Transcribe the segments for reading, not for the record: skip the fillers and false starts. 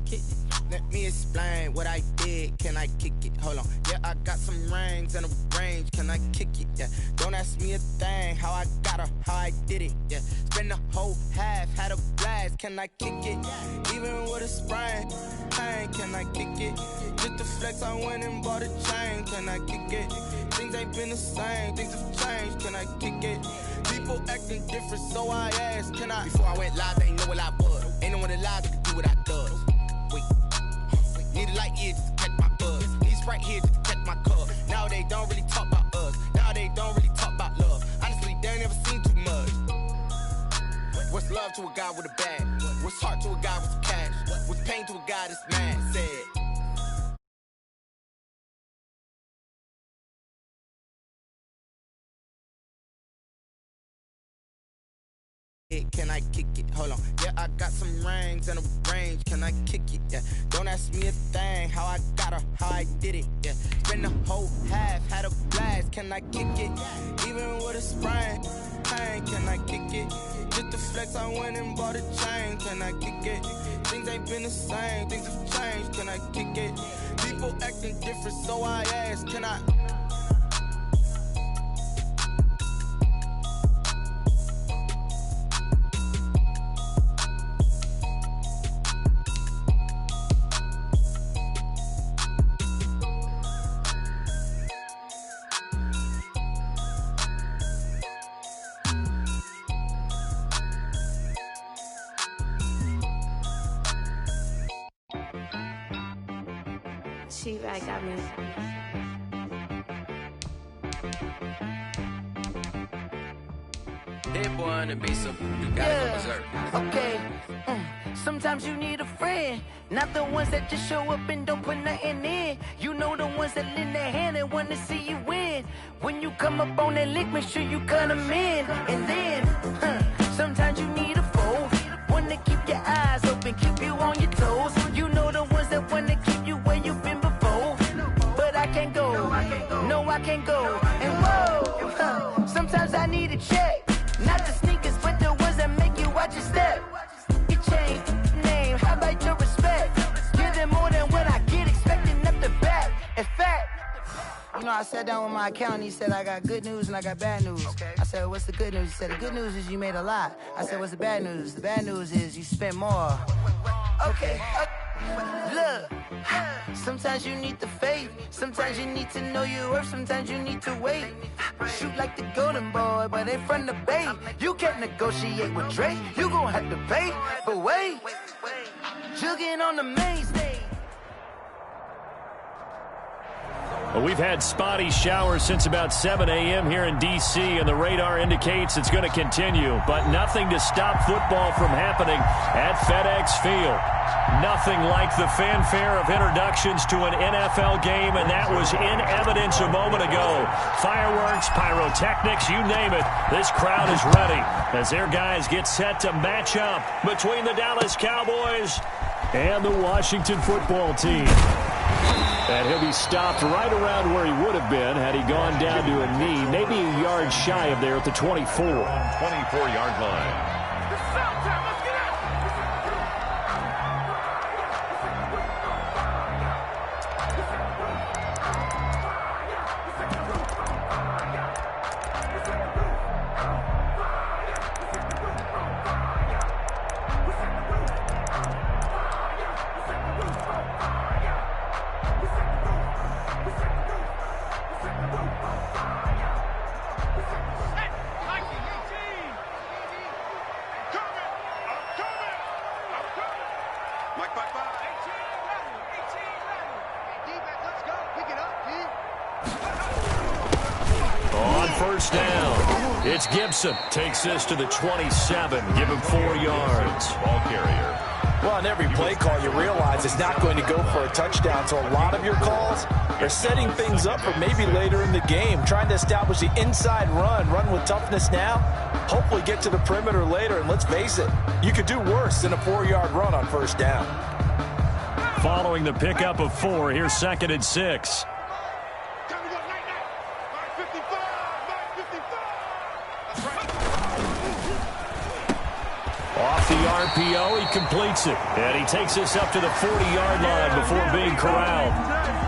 kick it? Let me explain what I did. Can I kick it? Hold on. Yeah, I got some rings and a range. Can I kick it? Yeah. Don't ask me a thing. How I got her, how I did it. Yeah. Spend the whole half, had a blast. Can I kick it? Even with a sprain. Pain, can I kick it? Just to flex, I went and bought a chain. Can I kick it? Things ain't been the same. Things have changed. Can I kick it? People acting different, so I asked, can I? Before I went live, they ain't know what I was. Ain't no one alive that could do what I does. Wait. Need a light here just to catch my buzz. Need Sprite here just to catch my cup. Now they don't really talk about us. Now they don't really talk about love. Honestly, they ain't never seen too much. What's love to a guy with a bag? What's heart to a guy with some cash? What's pain to a guy that's mad? Said. Can I kick it? Hold on. Yeah, I got some rings and a range. Can I kick it? Yeah. Don't ask me a thing. How I got her, how I did it. Yeah. Spend the whole half, had a blast. Can I kick it? Even with a sprain. Pain, can I kick it? Just to flex, I went and bought a chain. Can I kick it? Things ain't been the same. Things have changed. Can I kick it? People acting different, so I asked, can I? She-Bag got me. Hit one and be some. You gotta go berserk. Okay. Sometimes you need a friend, not the ones that just show up and don't put nothing in. You know the ones that lend their hand and want to see you win. When you come up on that lick, make sure you cut them in. And then, sometimes you need a foe, one to keep your eyes open, keep you on your toes. You know the ones that want to keep you where you've been before. But I can't go, no I can't go. And whoa, sometimes I need a check. Not the sneakers, but the ones that make you watch your step. Your chain, name, how about your respect? Give them more than what I get, expecting up the back. In fact, you know, I sat down with my accountant, he said, I got good news and I got bad news. Okay. I said, what's the good news? He said, the good news is you made a lot. I said, what's the bad news? The bad news is you spent more. Okay. Look, sometimes you need the faith, sometimes you need to know your worth, sometimes you need to wait. Shoot like the golden boy, but ain't from the bay. You can't negotiate with Drake, you gon' have to pay. But wait, jugging on the main stage. Well, we've had spotty showers since about 7 a.m. here in D.C., and the radar indicates it's going to continue. But nothing to stop football from happening at FedEx Field. Nothing like the fanfare of introductions to an NFL game, and that was in evidence a moment ago. Fireworks, pyrotechnics, you name it. This crowd is ready as their guys get set to match up between the Dallas Cowboys and the Washington football team. And he'll be stopped right around where he would have been had he gone down to a knee, maybe a yard shy of there at the 24. 24-yard line. First down. It's Gibson. Takes this to the 27. Give him 4 yards. Ball carrier. Well, on every play call, you realize it's not going to go for a touchdown. So a lot of your calls are setting things up for maybe later in the game, trying to establish the inside run with toughness now, hopefully get to the perimeter later. And let's face it, you could do worse than a 4-yard run on first down. Following the pickup of 4, here's 2nd and 6. the RPO. He completes it. And he takes us up to the 40-yard line before being corralled.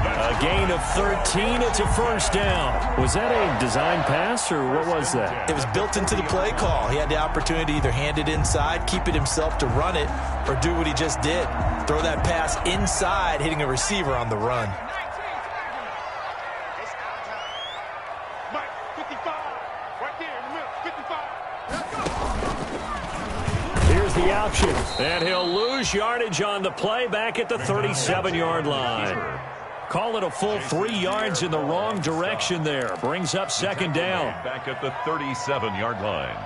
A gain of 13. It's a first down. Was that a design pass, or what was that? It was built into the play call. He had the opportunity to either hand it inside, keep it himself to run it, or do what he just did. Throw that pass inside, hitting a receiver on the run. Here's the option. And he'll lose yardage on the play back at the 37-yard line. Call it a full 3 yards in the wrong direction there. Brings up second down. Back at the 37-yard line.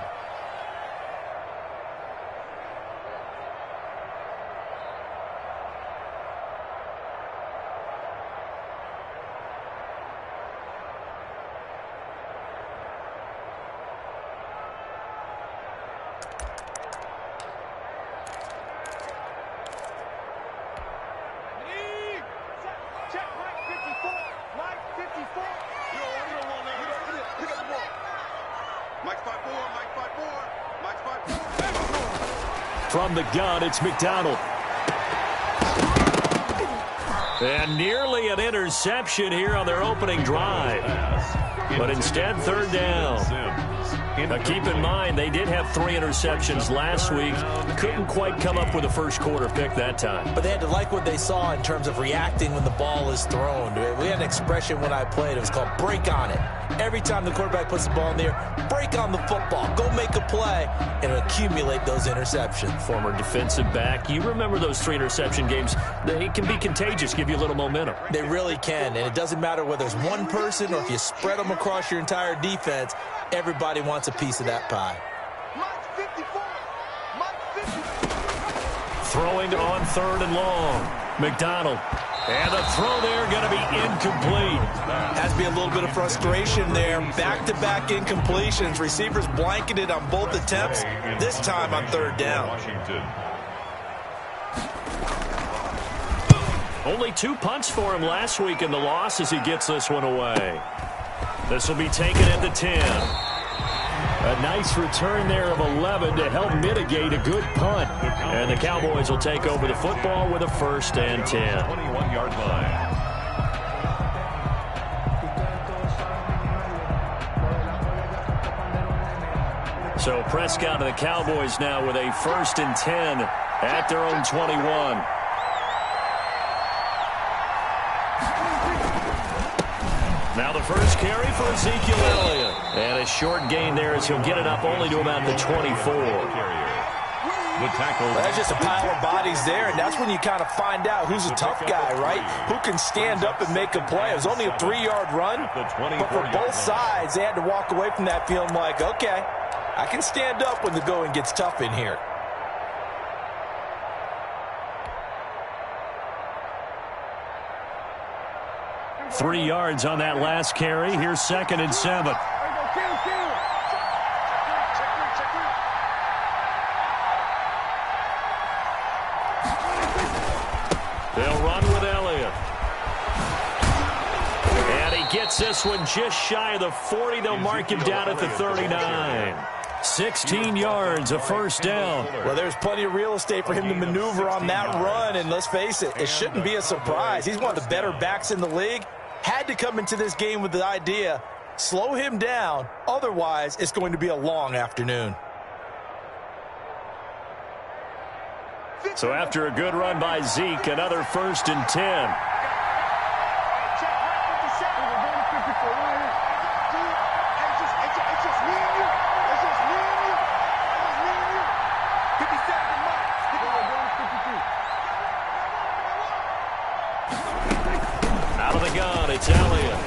From the gun, it's McDonald. And nearly an interception here on their opening drive. But instead, third down. Now keep in mind, they did have 3 interceptions last week. Couldn't quite come up with a first quarter pick that time. But they had to like what they saw in terms of reacting when the ball is thrown. We had an expression when I played. It was called break on it. Every time the quarterback puts the ball in there, break on the football. Go make a play and accumulate those interceptions. Former defensive back. You remember those 3 interception games. They can be contagious, give you a little momentum. They really can, and it doesn't matter whether it's one person or if you spread them across your entire defense. Everybody wants a piece of that pie. Throwing on 3rd and long. McDonald. And the throw there going to be incomplete. Has to be a little bit of frustration there. Back-to-back incompletions. Receivers blanketed on both attempts. This time on 3rd down. Only 2 punts for him last week in the loss as he gets this one away. This will be taken at the 10. A nice return there of 11 to help mitigate a good punt. And the Cowboys will take over the football with a 1st and 10. 21-yard line. So Prescott and the Cowboys now with a 1st and 10 at their own 21. Now the first carry for Ezekiel Elliott. And a short gain there as he'll get it up only to about the 24. The tackle. That's just a pile of bodies there, and that's when you kind of find out who's a tough guy, right? Who can stand up and make a play. It was only a 3-yard run, but for both sides, they had to walk away from that feeling like, okay, I can stand up when the going gets tough in here. Three yards on that last carry. Here's 2nd and 7. They'll run with Elliott. And he gets this one just shy of the 40. They'll mark him down at the 39. 16 yards, a 1st down. Well, there's plenty of real estate for him to maneuver on that run, and let's face it, it shouldn't be a surprise. He's one of the better backs in the league. Had to come into this game with the idea, slow him down, otherwise it's going to be a long afternoon. So after a good run by Zeke, another 1st and 10. It's Elliott.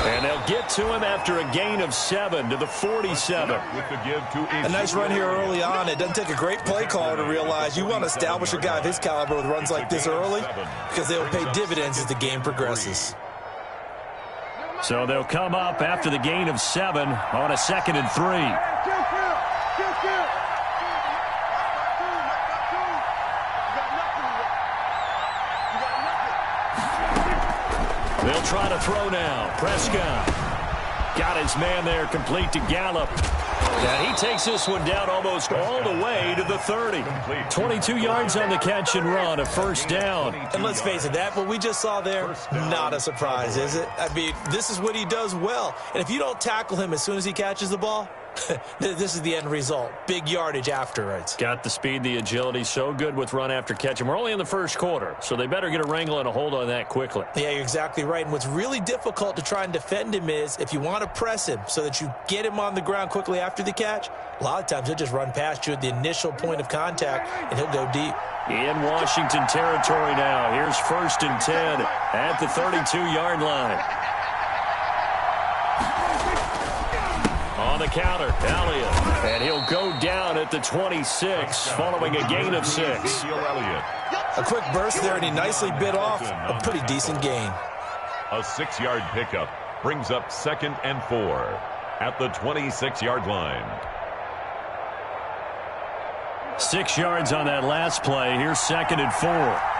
And they'll get to him after a gain of 7 to the 47. A nice run here early on. It doesn't take a great play caller to realize you want to establish a guy of his caliber with runs like this early because they'll pay dividends as the game progresses. So they'll come up after the gain of 7 on a 2nd and 3. They'll try to throw now. Prescott got his man there complete to Gallup. And he takes this one down almost all the way to the 30. 22 yards on the catch and run, a first down. And let's face it, that what we just saw there, not a surprise, is it? I mean, this is what he does well. And if you don't tackle him as soon as he catches the ball, this is the end result. Big yardage afterwards. Got the speed, the agility, so good with run after catch. And we're only in the first quarter, so they better get a wrangle and a hold on that quickly. Yeah, you're exactly right. And what's really difficult to try and defend him is if you want to press him so that you get him on the ground quickly after the catch, a lot of times he'll just run past you at the initial point of contact, and he'll go deep. In Washington territory now. Here's 1st and 10 at the 32-yard line. On the counter, Elliott. And he'll go down at the 26 following a gain of 6. A quick burst there, and he nicely bit off a pretty decent gain. A 6-yard pickup brings up 2nd and 4 at the 26-yard line. 6 yards on that last play. Here's 2nd and 4.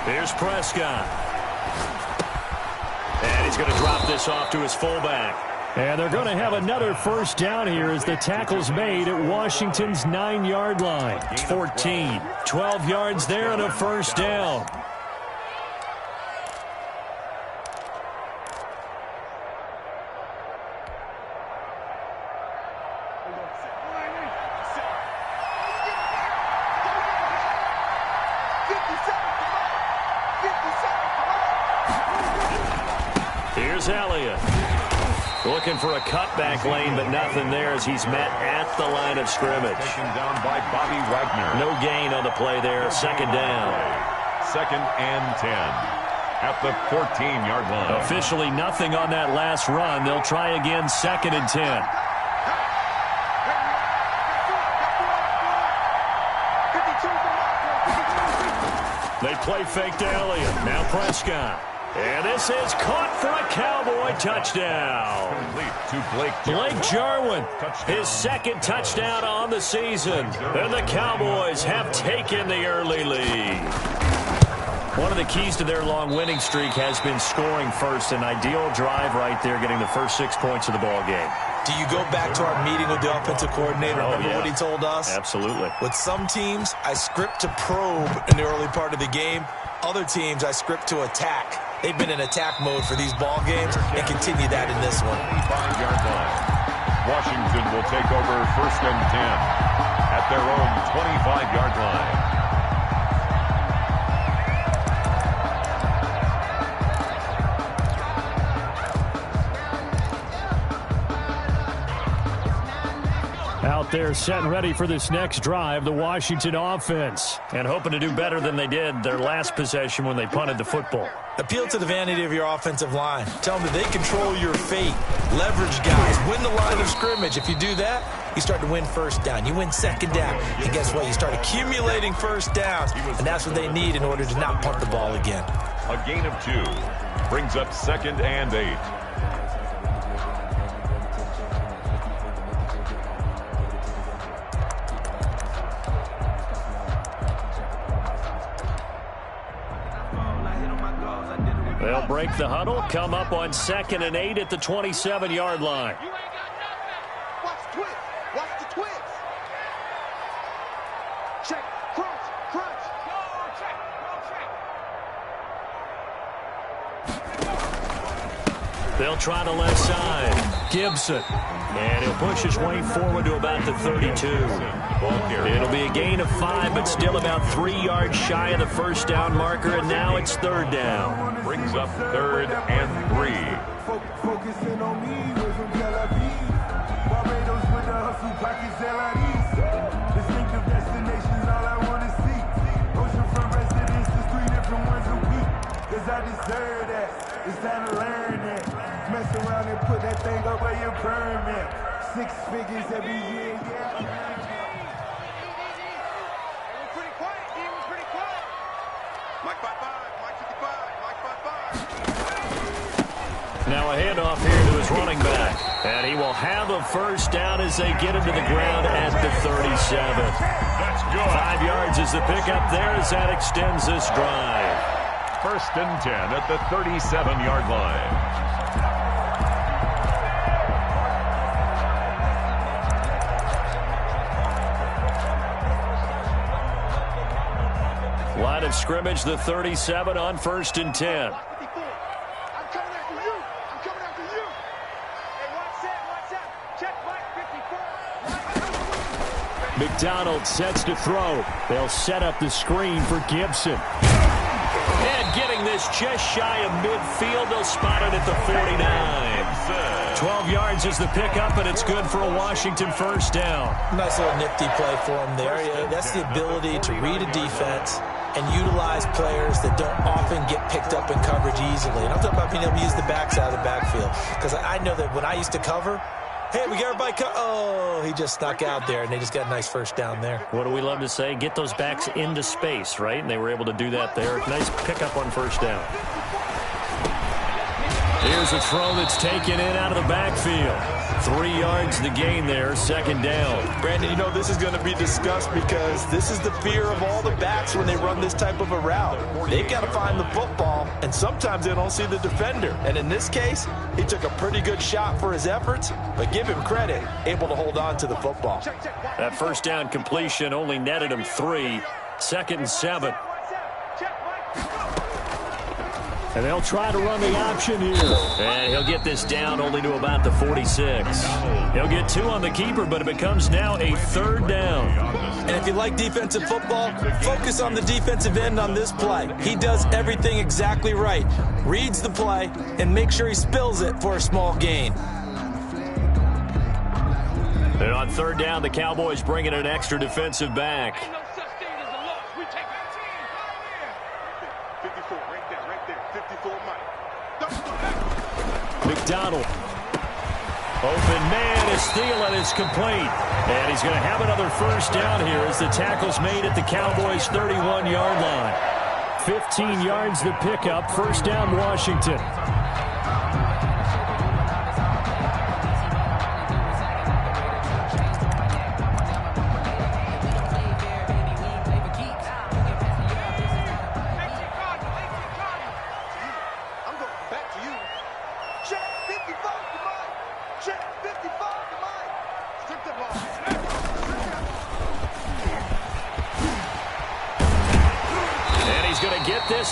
Here's Prescott. And he's going to drop this off to his fullback. And they're going to have another first down here as the tackle's made at Washington's 9-yard line. It's 14. 12 yards there and a first down. Here's Elliott. Looking for a cutback lane, but nothing there as he's met at the line of scrimmage. Taken down by Bobby Wagner. No gain on the play there. 2nd down. 2nd and 10 at the 14-yard line. Officially nothing on that last run. They'll try again 2nd and 10. They play fake to Elliott. Now Prescott. And this is caught for a Cowboy touchdown. Blake Jarwin, his 2nd touchdown on the season. And the Cowboys have taken the early lead. One of the keys to their long winning streak has been scoring first. An ideal drive right there, getting the first 6 points of the ball game. Do you go back to our meeting with the offensive coordinator? Remember what he told us? Absolutely. With some teams, I script to probe in the early part of the game. Other teams, I script to attack. They've been in attack mode for these ball games and continue that in this one. 5-yard line. Washington will take over 1st and 10 at their own 25-yard line. Out there set and ready for this next drive, the Washington offense. And hoping to do better than they did their last possession when they punted the football. Appeal to the vanity of your offensive line. Tell them that they control your fate. Leverage guys. Win the line of scrimmage. If you do that, you start to win 1st down. You win 2nd down. And guess what? You start accumulating 1st downs. And that's what they need in order to not punt the ball again. A gain of 2 brings up 2nd and 8. They'll break the huddle, come up on 2nd and 8 at the 27-yard line. You ain't got nothing. Watch the twist. Watch the twist. Check. Crunch. Crunch. Go check. Go check. They'll try the left side. Gibson. And he'll push his way forward to about the 32. It'll be a gain of 5, but still about 3 yards shy of the first down marker, and now it's 3rd down. Brings up 3rd and 3. Focusing on me, we're from Tel Aviv. Barbados with the hustle, pockets LIDs. Distinctive destinations, all I want to see. Oceanfront residences, 3 different ones a week. Cause I deserve that. It's time to learn that. Mess around and put that thing up where your permit. 6 figures every year, yeah. Now a handoff here to his running back. And he will have a first down as they get him to the ground at the 37. 5 yards is the pickup there as that extends this drive. 1st and 10 at the 37-yard line. Line of scrimmage, the 37 on 1st and 10. McDonald sets to throw. They'll set up the screen for Gibson. And getting this just shy of midfield, they'll spot it at the 49. 12 yards is the pickup, and it's good for a Washington 1st down. Nice little nifty play for him there. Yeah, that's the ability to read a defense and utilize players that don't often get picked up in coverage easily. And I'm talking about being able to use the backside of the backfield. Because I know that when I used to cover, hey, we got everybody oh, he just snuck out there, and they just got a nice 1st down there. What do we love to say? Get those backs into space, right? And they were able to do that there. Nice pickup on 1st down. Here's a throw that's taken in out of the backfield. 3 yards the gain there, 2nd down. Brandon, you know this is going to be discussed because this is the fear of all the backs when they run this type of a route. They've got to find the football, and sometimes they don't see the defender. And in this case, he took a pretty good shot for his efforts, but give him credit, able to hold on to the football. That 1st down completion only netted him 3. 2nd and 7. And they'll try to run the option here. And he'll get this down only to about the 46. He'll get 2 on the keeper, but it becomes now a 3rd down. And if you like defensive football, focus on the defensive end on this play. He does everything exactly right. Reads the play and makes sure he spills it for a small gain. And on 3rd down, the Cowboys bring in an extra defensive back. McDonald. Open man is Thielen is complete. And he's going to have another 1st down here as the tackle's made at the Cowboys' 31-yard line. 15 yards the pickup. 1st down Washington.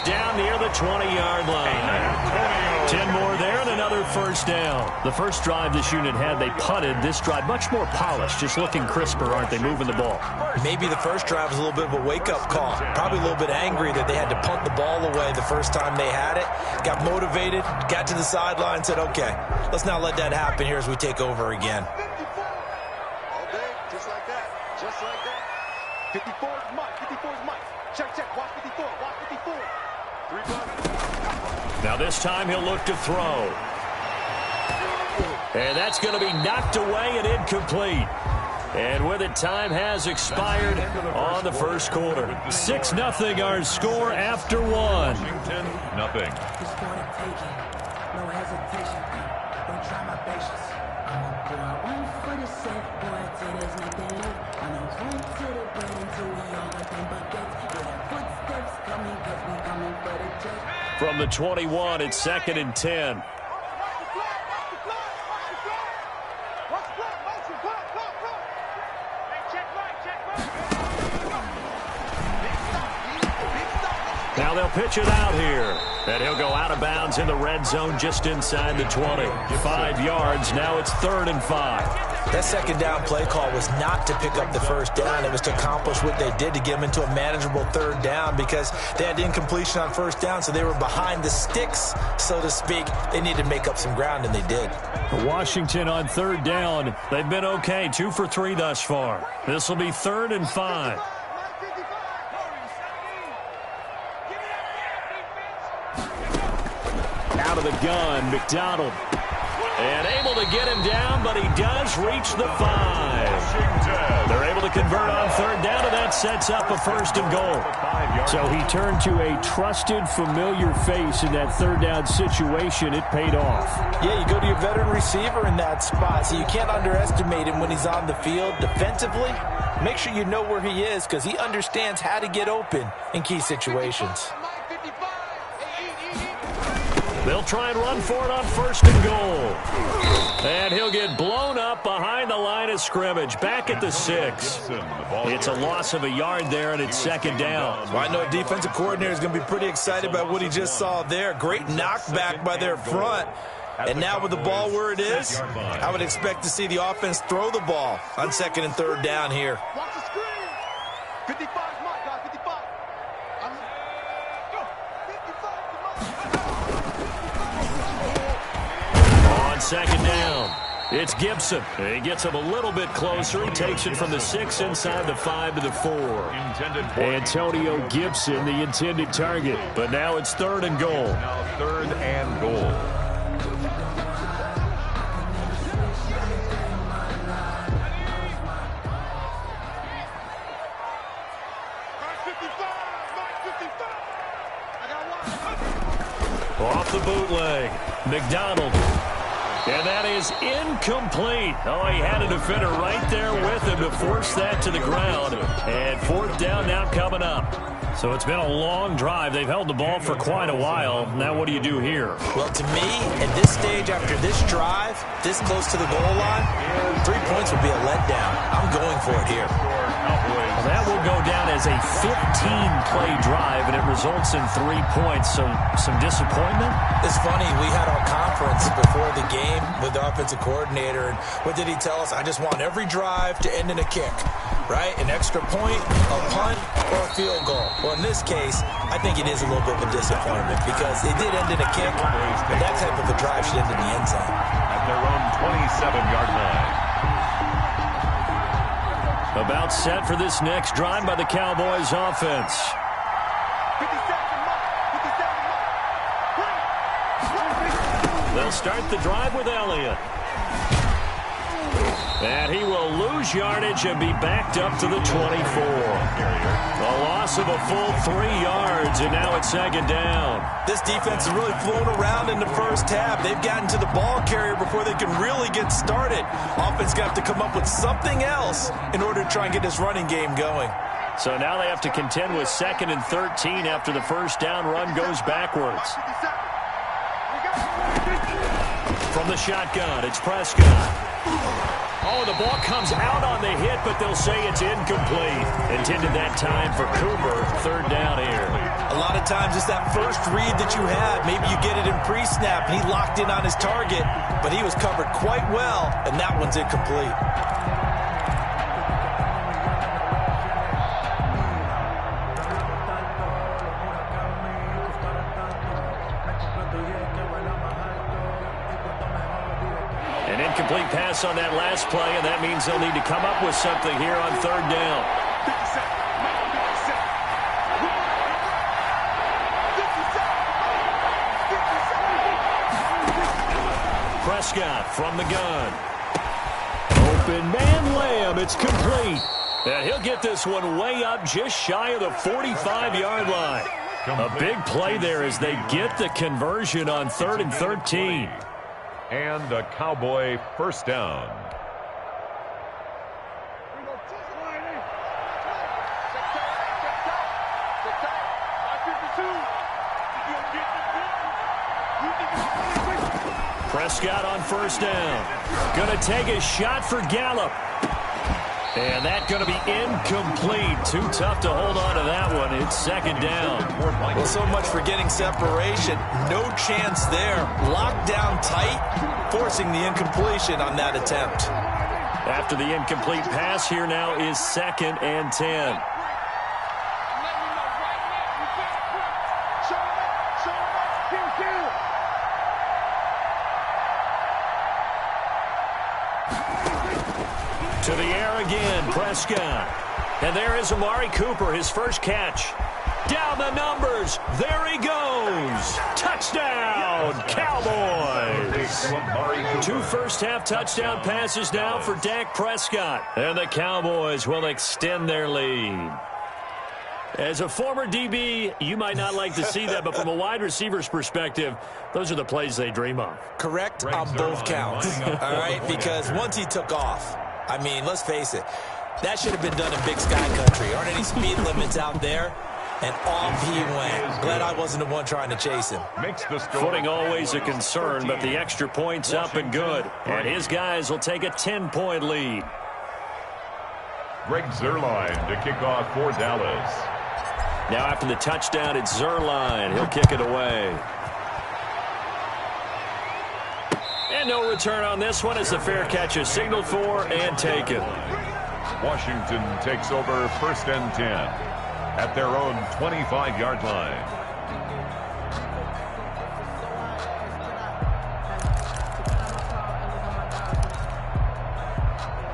Down near the 20-yard line. 10 more there and another 1st down. The first drive this unit had, they punted. This drive, much more polished, just looking crisper, aren't they, moving the ball? Maybe the first drive was a little bit of a wake-up call. Probably a little bit angry that they had to punt the ball away the first time they had it. Got motivated, got to the sideline, said, okay, let's not let that happen here as we take over again. All day, just like that. Just like that. 54 is Mike. 54 is Mike. Check, check. Watch 54. Watch 54. Now this time he'll look to throw. And that's going to be knocked away and incomplete. And with it, time has expired on the 1st quarter. 6-0 our score after 1. Washington, nothing. No hesitation. Don't try my patience. I'm a boy, one for the safe boy till there's nothing left. On a run to the bread until we all nothing but gets. Yeah, footsteps coming cause we coming for the jet. From the 21, it's 2nd and 10. Now they'll pitch it out here. And he'll go out of bounds in the red zone just inside the 20. 5 yards. Now it's 3rd and 5. That 2nd down play call was not to pick up the 1st down. It was to accomplish what they did to get them into a manageable 3rd down because they had incompletion on 1st down, so they were behind the sticks, so to speak. They needed to make up some ground, and they did. Washington on 3rd down. They've been okay. 2 for 3 thus far. This will be 3rd and 5. Out of the gun, McDonald. And able to get him down, but he does reach the 5. They're able to convert on 3rd down, and that sets up a 1st and goal. So he turned to a trusted, familiar face in that 3rd down situation. It paid off. Yeah, you go to your veteran receiver in that spot, so you can't underestimate him when he's on the field defensively. make sure you know where he is because he understands how to get open in key situations. They'll try and run for it on 1st and goal. And he'll get blown up behind the line of scrimmage, back at the 6. It's a loss of a yard there, and it's 2nd down. Well, I know defensive coordinator is going to be pretty excited about what he just saw there. Great knockback by their front. And now with the ball where it is, I would expect to see the offense throw the ball on 2nd and 3rd down here. Watch the screen. 55 is mine, guys. 55. On 2nd down, it's Gibson. He gets him a little bit closer. He takes it from the 6 inside the 5 to the 4. Antonio Gibson, the intended target. But now it's 3rd and goal. Now 3rd and goal. Off the bootleg, McDonald. And that is incomplete. Oh, he had a defender right there with him to force that to the ground. And 4th down now coming up. So it's been a long drive. They've held the ball for quite a while. Now what do you do here? Well, to me, at this stage after this drive, this close to the goal line, 3 points would be a letdown. I'm going for it here. Well, that will go down as a 15-play drive, and it results in 3 points. So some disappointment? It's funny. We had our conference before the game with the offensive coordinator, and what did he tell us? I just want every drive to end in a kick, right? An extra point, a punt, or a field goal. Well, in this case, I think it is a little bit of a disappointment because it did end in a kick, but that type of a drive should end in the end zone. At their own 27-yard line. About set for this next drive by the Cowboys offense. They'll start the drive with Elliott. And he will lose yardage and be backed up to the 24. A loss of a full 3 yards, and now it's 2nd down. This defense has really flown around in the first half. They've gotten to the ball carrier before they can really get started. Offense got to come up with something else in order to try and get this running game going. So now they have to contend with 2nd and 13 after the first down run goes backwards. From the shotgun, it's Prescott. Oh, the ball comes out on the hit, but they'll say it's incomplete. Intended that time for Cooper. 3rd down here. A lot of times it's that first read that you had. Maybe you get it in pre-snap, and he locked in on his target, but he was covered quite well, and that one's incomplete. Incomplete pass on that last play, and that means they'll need to come up with something here on 3rd down. Prescott from the gun. Open man Lamb. It's complete. And he'll get this one way up just shy of the 45-yard line. A big play there as they get the conversion on 3rd and 13. And a Cowboy 1st down. Prescott on 1st down. Going to take a shot for Gallup. And that's going to be incomplete. Too tough to hold on to that one. It's 2nd down. Well, so much for getting separation. No chance there. Locked down tight, forcing the incompletion on that attempt. After the incomplete pass, here now is 2nd and 10. To the air again, Prescott. And there is Amari Cooper, his first catch. Down the numbers. There he goes. Touchdown, Cowboys. 2 first-half touchdown passes now for Dak Prescott. And the Cowboys will extend their lead. As a former DB, you might not like to see that, but from a wide receiver's perspective, those are the plays they dream of. Correct on both counts, all right? Because once he took off, I mean, let's face it, That should have been done in Big Sky Country. Aren't any speed limits out there? And off he went. Glad I wasn't the one trying to chase him. Footing always a concern, but the extra point's up and good. And his guys will take a 10-point lead. Greg Zuerlein to kick off for Dallas. Now after the touchdown, it's Zuerlein. He'll kick it away. And no return on this one as the fair catch is signaled for and taken. Washington takes over 1st and 10 at their own 25-yard line.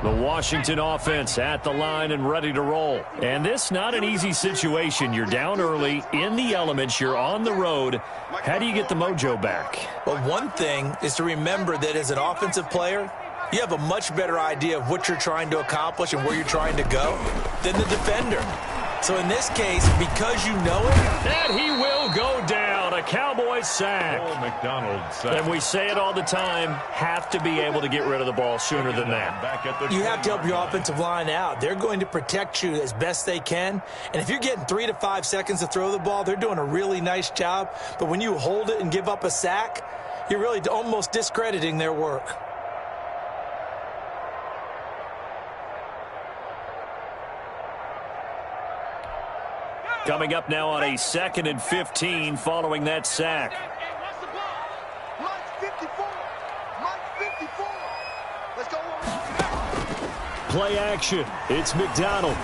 The Washington offense at the line and ready to roll. And this not an easy situation. You're down early, in the elements, you're on the road. How do you get the mojo back? Well, one thing is to remember that as an offensive player, you have a much better idea of what you're trying to accomplish and where you're trying to go than the defender. So in this case, because you know it, and he will go down. A Cowboys sack. McDonald sack. And we say it all the time, have to be able to get rid of the ball sooner than that. You have to help your offensive line out. They're going to protect you as best they can. And if you're getting 3 to 5 seconds to throw the ball, they're doing a really nice job. But when you hold it and give up a sack, you're really almost discrediting their work. Coming up now on a 2nd and 15 following that sack. Play action. It's McDonald.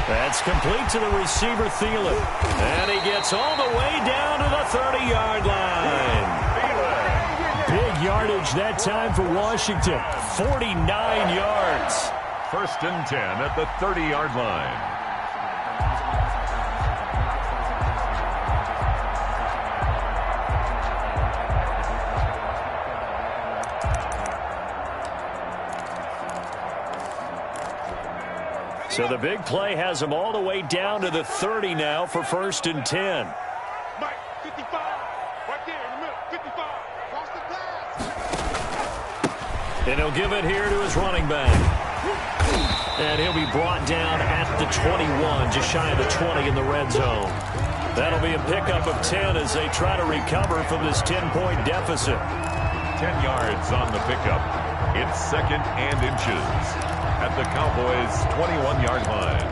That's complete to the receiver, Thielen. And he gets all the way down to the 30-yard line. Big yardage that time for Washington. 49 yards. 1st and 10 at the 30-yard line. So the big play has them all the way down to the 30 now for 1st and 10. Mike, 55, right there in the middle, 55, cross the glass. And he'll give it here to his running back. And he'll be brought down at the 21, just shy of the 20 in the red zone. That'll be a pickup of 10 as they try to recover from this 10-point deficit. 10 yards on the pickup. It's 2nd and inches at the Cowboys' 21-yard line.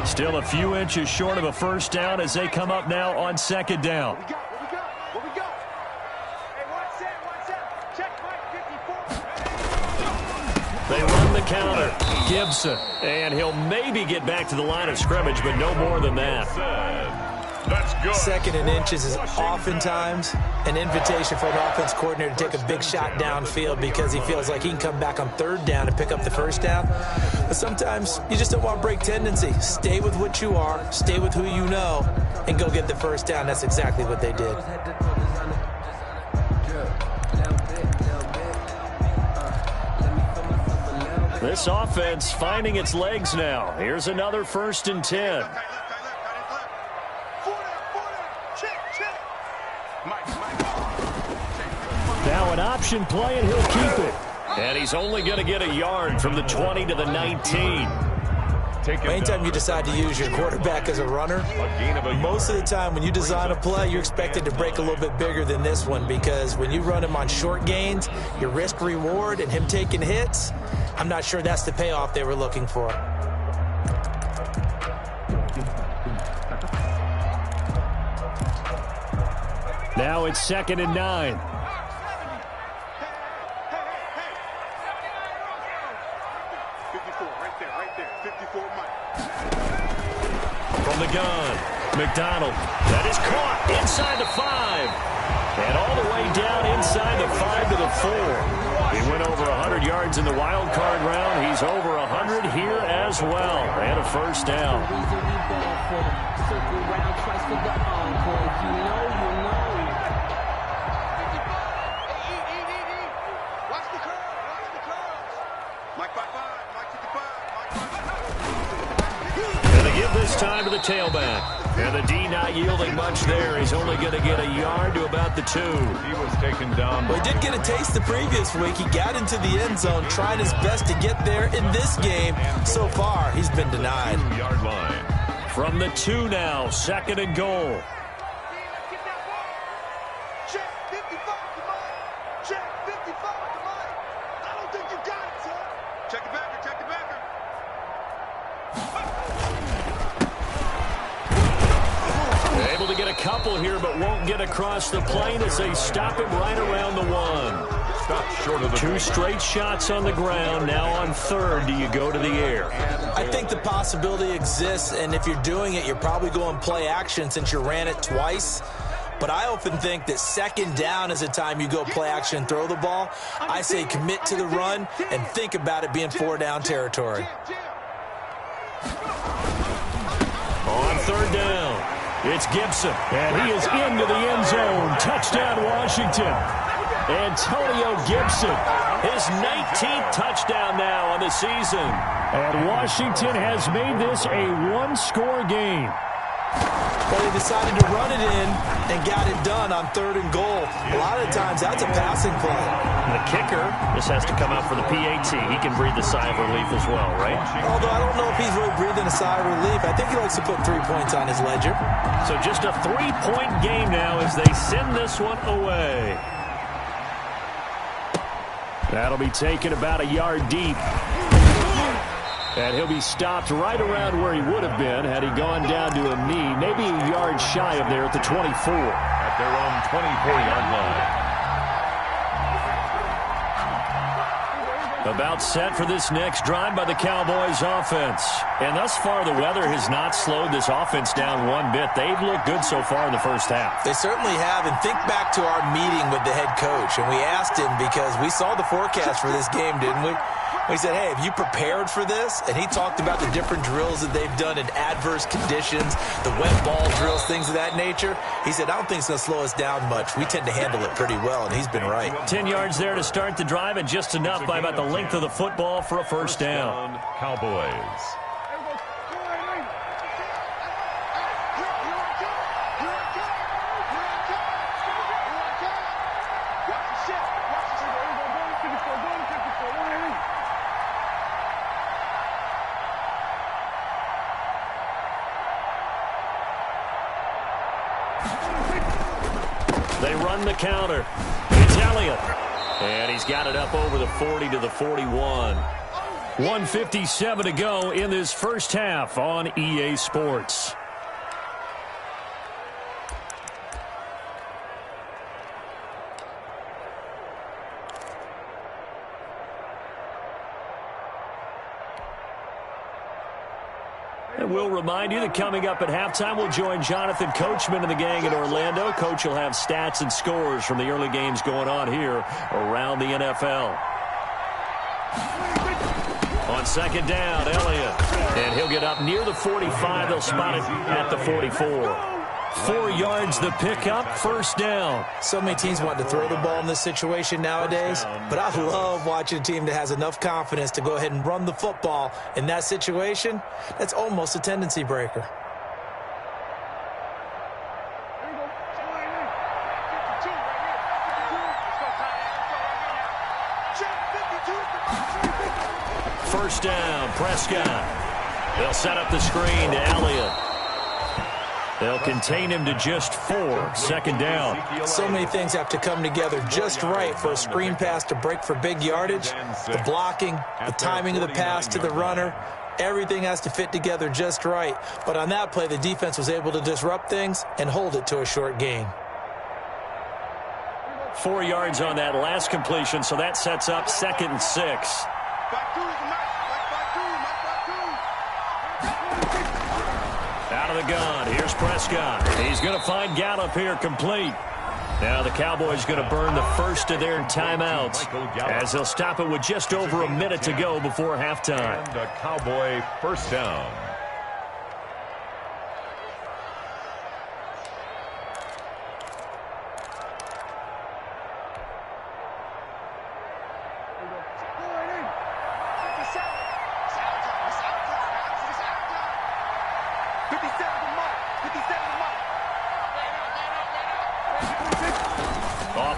Still a few inches short of a first down as they come up now on 2nd down. What we got? Hey, watch that. Check Mike, 54. They run the counter. Gibson. And he'll maybe get back to the line of scrimmage, but no more than that. That's good. 2nd and inches is oftentimes an invitation for an offense coordinator to take a big shot downfield because he feels like he can come back on 3rd down and pick up the first down. But sometimes you just don't want to break tendency. Stay with what you are, stay with who you know, and go get the first down. That's exactly what they did. This offense finding its legs now. Here's another 1st and 10. Now an option play, and he'll keep it. And he's only going to get a yard from the 20 to the 19. Anytime you decide to use your quarterback as a runner, most of the time when you design a play, you're expected to break a little bit bigger than this one because when you run him on short gains, your risk-reward and him taking hits, I'm not sure that's the payoff they were looking for. Now it's 2nd and 9. From the gun, McDonald. That is caught inside the 5. And all the way down inside the 5 to the 4. He went over 100 yards in the wild card round. He's over 100 here as well. And a first down. And they give this time to the tailback. And the D not yielding much there. He's only going to get a yard to about the 2. He was taken down. Well, he did get a taste the previous week. He got into the end zone, trying his best to get there in this game. So far, he's been denied. 2-yard line. From the 2 now, 2nd and goal. Check 55 to mine. Check 55 to mine. I don't think you got it, son. Check the backer, check the backer. Able to get a couple here, but won't get across the plane as they stop him right around the 1. Stop short of the 2 straight shots on the ground. Now on 3rd, do you go to the air? I think the possibility exists, and if you're doing it, you're probably going play action since you ran it twice. But I often think that 2nd down is the time you go play action and throw the ball. I say commit to the run and think about it being 4-down territory. On 3rd down. It's Gibson, and he is into the end zone. Touchdown, Washington. Antonio Gibson, his 19th touchdown now on the season. And Washington has made this a 1-score game. Well, he decided to run it in and got it done on 3rd and goal. A lot of times, that's a passing play. The kicker just has to come out for the PAT. He can breathe a sigh of relief as well, right? Although I don't know if he's really breathing a sigh of relief. I think he likes to put 3 points on his ledger. So just a 3-point game now as they send this one away. That'll be taken about a yard deep. And he'll be stopped right around where he would have been had he gone down to a knee, maybe a yard shy of there at the 24. At their own 24-yard line. About set for this next drive by the Cowboys offense. And thus far, the weather has not slowed this offense down one bit. They've looked good so far in the first half. They certainly have. And think back to our meeting with the head coach. And we asked him because we saw the forecast for this game, didn't we? We said, hey, have you prepared for this? And he talked about the different drills that they've done in adverse conditions, the wet ball drills, things of that nature. He said, I don't think it's going to slow us down much. We tend to handle it pretty well, and he's been right. 10 yards there to start the drive, and just enough by about the length of the football for a first down. Cowboys. They run the counter. It's Elliott. And he's got it up over the 40 to the 41. 1:57 to go in this first half on EA Sports. And we'll remind you that coming up at halftime, we'll join Jonathan Coachman and the gang in Orlando. Coach will have stats and scores from the early games going on here around the NFL. On 2nd down, Elliott. And he'll get up near the 45. They'll spot it at the 44. 4 yards the pickup, first down. So many teams want to throw the ball in this situation nowadays, but I love watching a team that has enough confidence to go ahead and run the football in that situation. That's almost a tendency breaker. First down, Prescott. They'll set up the screen to Elliott. They'll contain him to just 4. 2nd down. So many things have to come together just right for a screen pass to break for big yardage. The blocking, the timing of the pass to the runner, everything has to fit together just right. But on that play, the defense was able to disrupt things and hold it to a short gain. 4 yards on that last completion, so that sets up 2nd and 6. Out of the gun, here's Prescott. He's going to find Gallup here complete. Now the Cowboys going to burn the first of their timeouts as they'll stop it with just over a minute to go before halftime. And a Cowboy first down.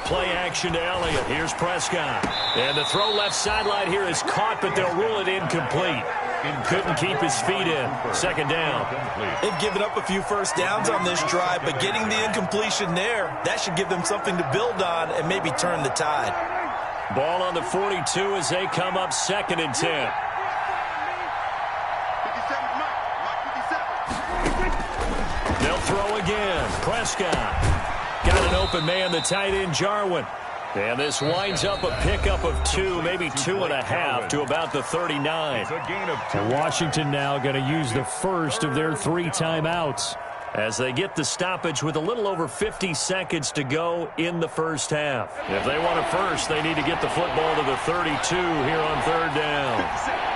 Play action to Elliott. Here's Prescott. And the throw left sideline here is caught, but they'll rule it incomplete. Couldn't keep his feet in. Second down. They've given up a few first downs on this drive, but getting the incompletion there, that should give them something to build on and maybe turn the tide. Ball on the 42 as they come up 2nd and 10. They'll throw again. Prescott. Got an open man, the tight end, Jarwin. And this winds up a pickup of 2, maybe 2.5 to about the 39. And Washington now going to use the first of their 3 timeouts as they get the stoppage with a little over 50 seconds to go in the first half. If they want a first, they need to get the football to the 32 here on 3rd down.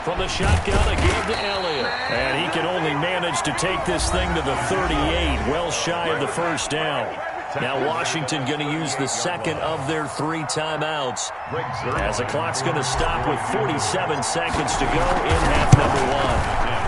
From the shotgun again to Elliott. And he can only manage to take this thing to the 38, well shy of the first down. Now Washington going to use the 2nd of their 3 timeouts as the clock's going to stop with 47 seconds to go in half number 1.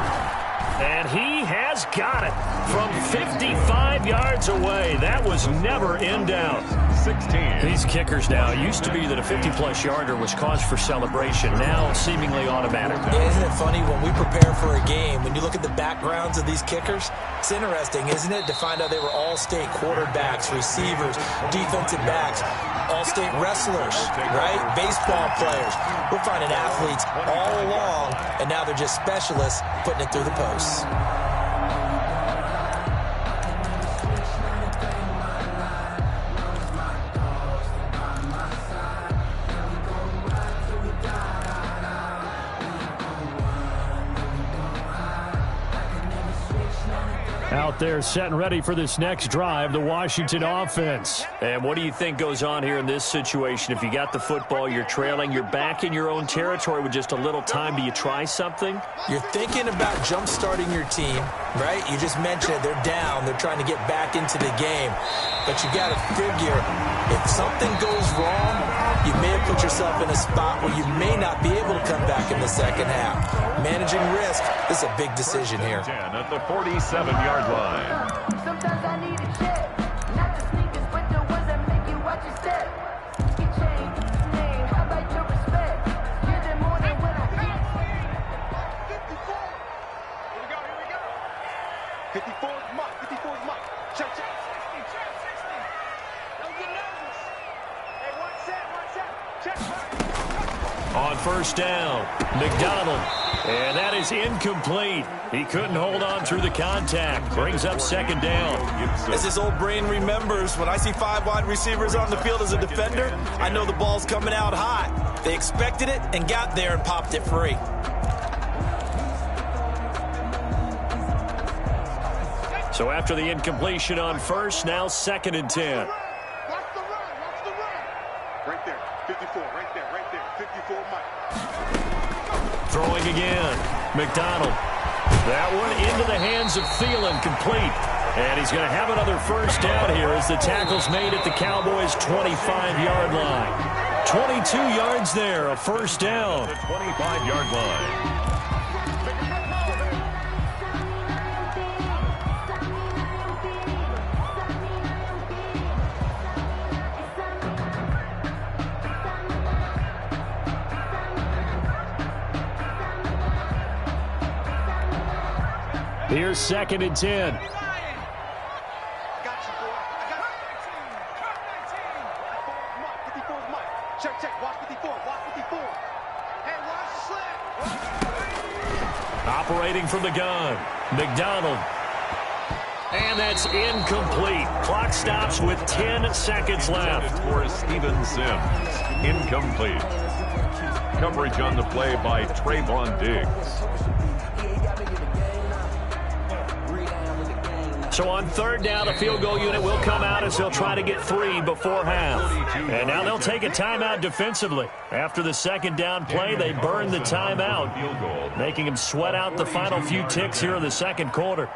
And he has got it from 55 yards away. That was never in doubt. 16. These kickers now, it used to be that a 50-plus yarder was cause for celebration. Now seemingly automatic. Yeah, isn't it funny when we prepare for a game, when you look at the backgrounds of these kickers, it's interesting, isn't it, to find out they were all-state quarterbacks, receivers, defensive backs, all-state wrestlers, right? Baseball players. We're finding athletes all along, and now they're just specialists putting it through the posts. Out there set and ready for this next drive, the Washington offense. And what do you think goes on here in this situation? If you got the football, you're trailing, you're back in your own territory with just a little time. Do you try something? You're thinking about jump-starting your team, right? You just mentioned it. They're down. They're trying to get back into the game. But you got to figure, if something goes wrong, you may have put yourself in a spot where you may not be able to come back in the second half. Managing risk, this is a big decision here. 10 at the 47-yard line. Sometimes I need a check, not the sneakers, but the ones that make you watch your step. You change your name, how about your respect? You're the morning when I eat. 54. Here we go. 54 is Mike. 54 is Mike. Check. 60. Don't get nervous. Hey, one set. Check. On first down, McDonald. And that is incomplete. He couldn't hold on through the contact. Brings up 2nd down. As his old brain remembers, when I see 5 wide receivers on the field as a defender, I know the ball's coming out hot. They expected it and got there and popped it free. So after the incompletion on first, now 2nd and 10. Watch the run. Right there. 54. Right there. 54 Mike. Throwing again. McDonald. That one into the hands of Thielen, complete. And he's going to have another first down here as the tackle's made at the Cowboys' 25-yard line. 22 yards there, a first down. The 25-yard line. Here's 2nd and 10. I got you, boy. I got you. 54 is Mike. Check. Watch 54. Hey, watch the slip. Operating from the gun. McDonald. And that's incomplete. Clock stops with 10 seconds left. For Steven Sims. Incomplete. Coverage on the play by Trayvon Diggs. So on 3rd down, the field goal unit will come out as they'll try to get 3 before half. And now they'll take a timeout defensively. After the 2nd down play, they burn the timeout, making them sweat out the final few ticks here in the 2nd quarter.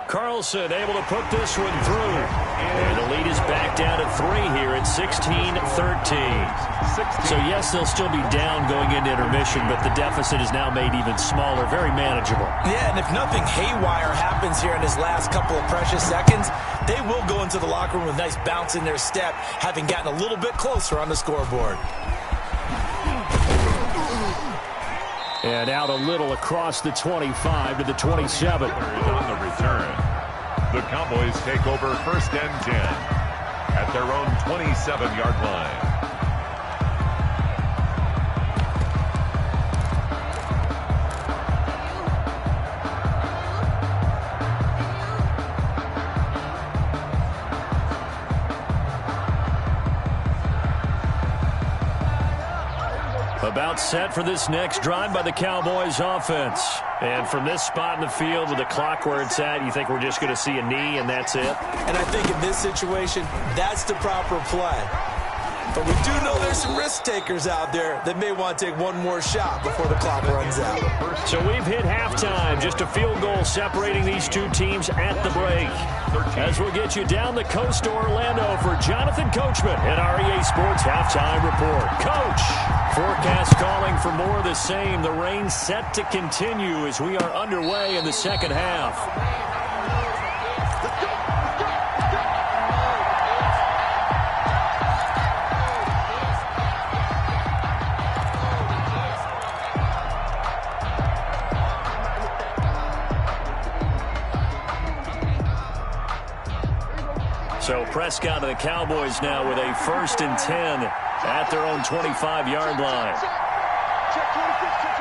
Carlson able to put this one through. And the lead is back down to 3 here at 16-13. So, yes, they'll still be down going into intermission, but the deficit is now made even smaller, very manageable. Yeah, and if nothing haywire happens here in his last couple of precious seconds, they will go into the locker room with a nice bounce in their step, having gotten a little bit closer on the scoreboard. And out a little across the 25 to the 27. On the return, the Cowboys take over 1st and 10 at their own 27-yard line. About set for this next drive by the Cowboys offense. And from this spot in the field with the clock where it's at, you think we're just going to see a knee and that's it? And I think in this situation, that's the proper play. But we do know there's some risk takers out there that may want to take one more shot before the clock runs out. So we've hit halftime. Just a field goal separating these two teams at the break. As we'll get you down the coast to Orlando for Jonathan Coachman at REA Sports Halftime Report. Coach, forecast calling for more of the same. The rain set to continue as we are underway in the second half. So Prescott and the Cowboys now with a 1st and 10 at their own 25-yard line. Check 26, check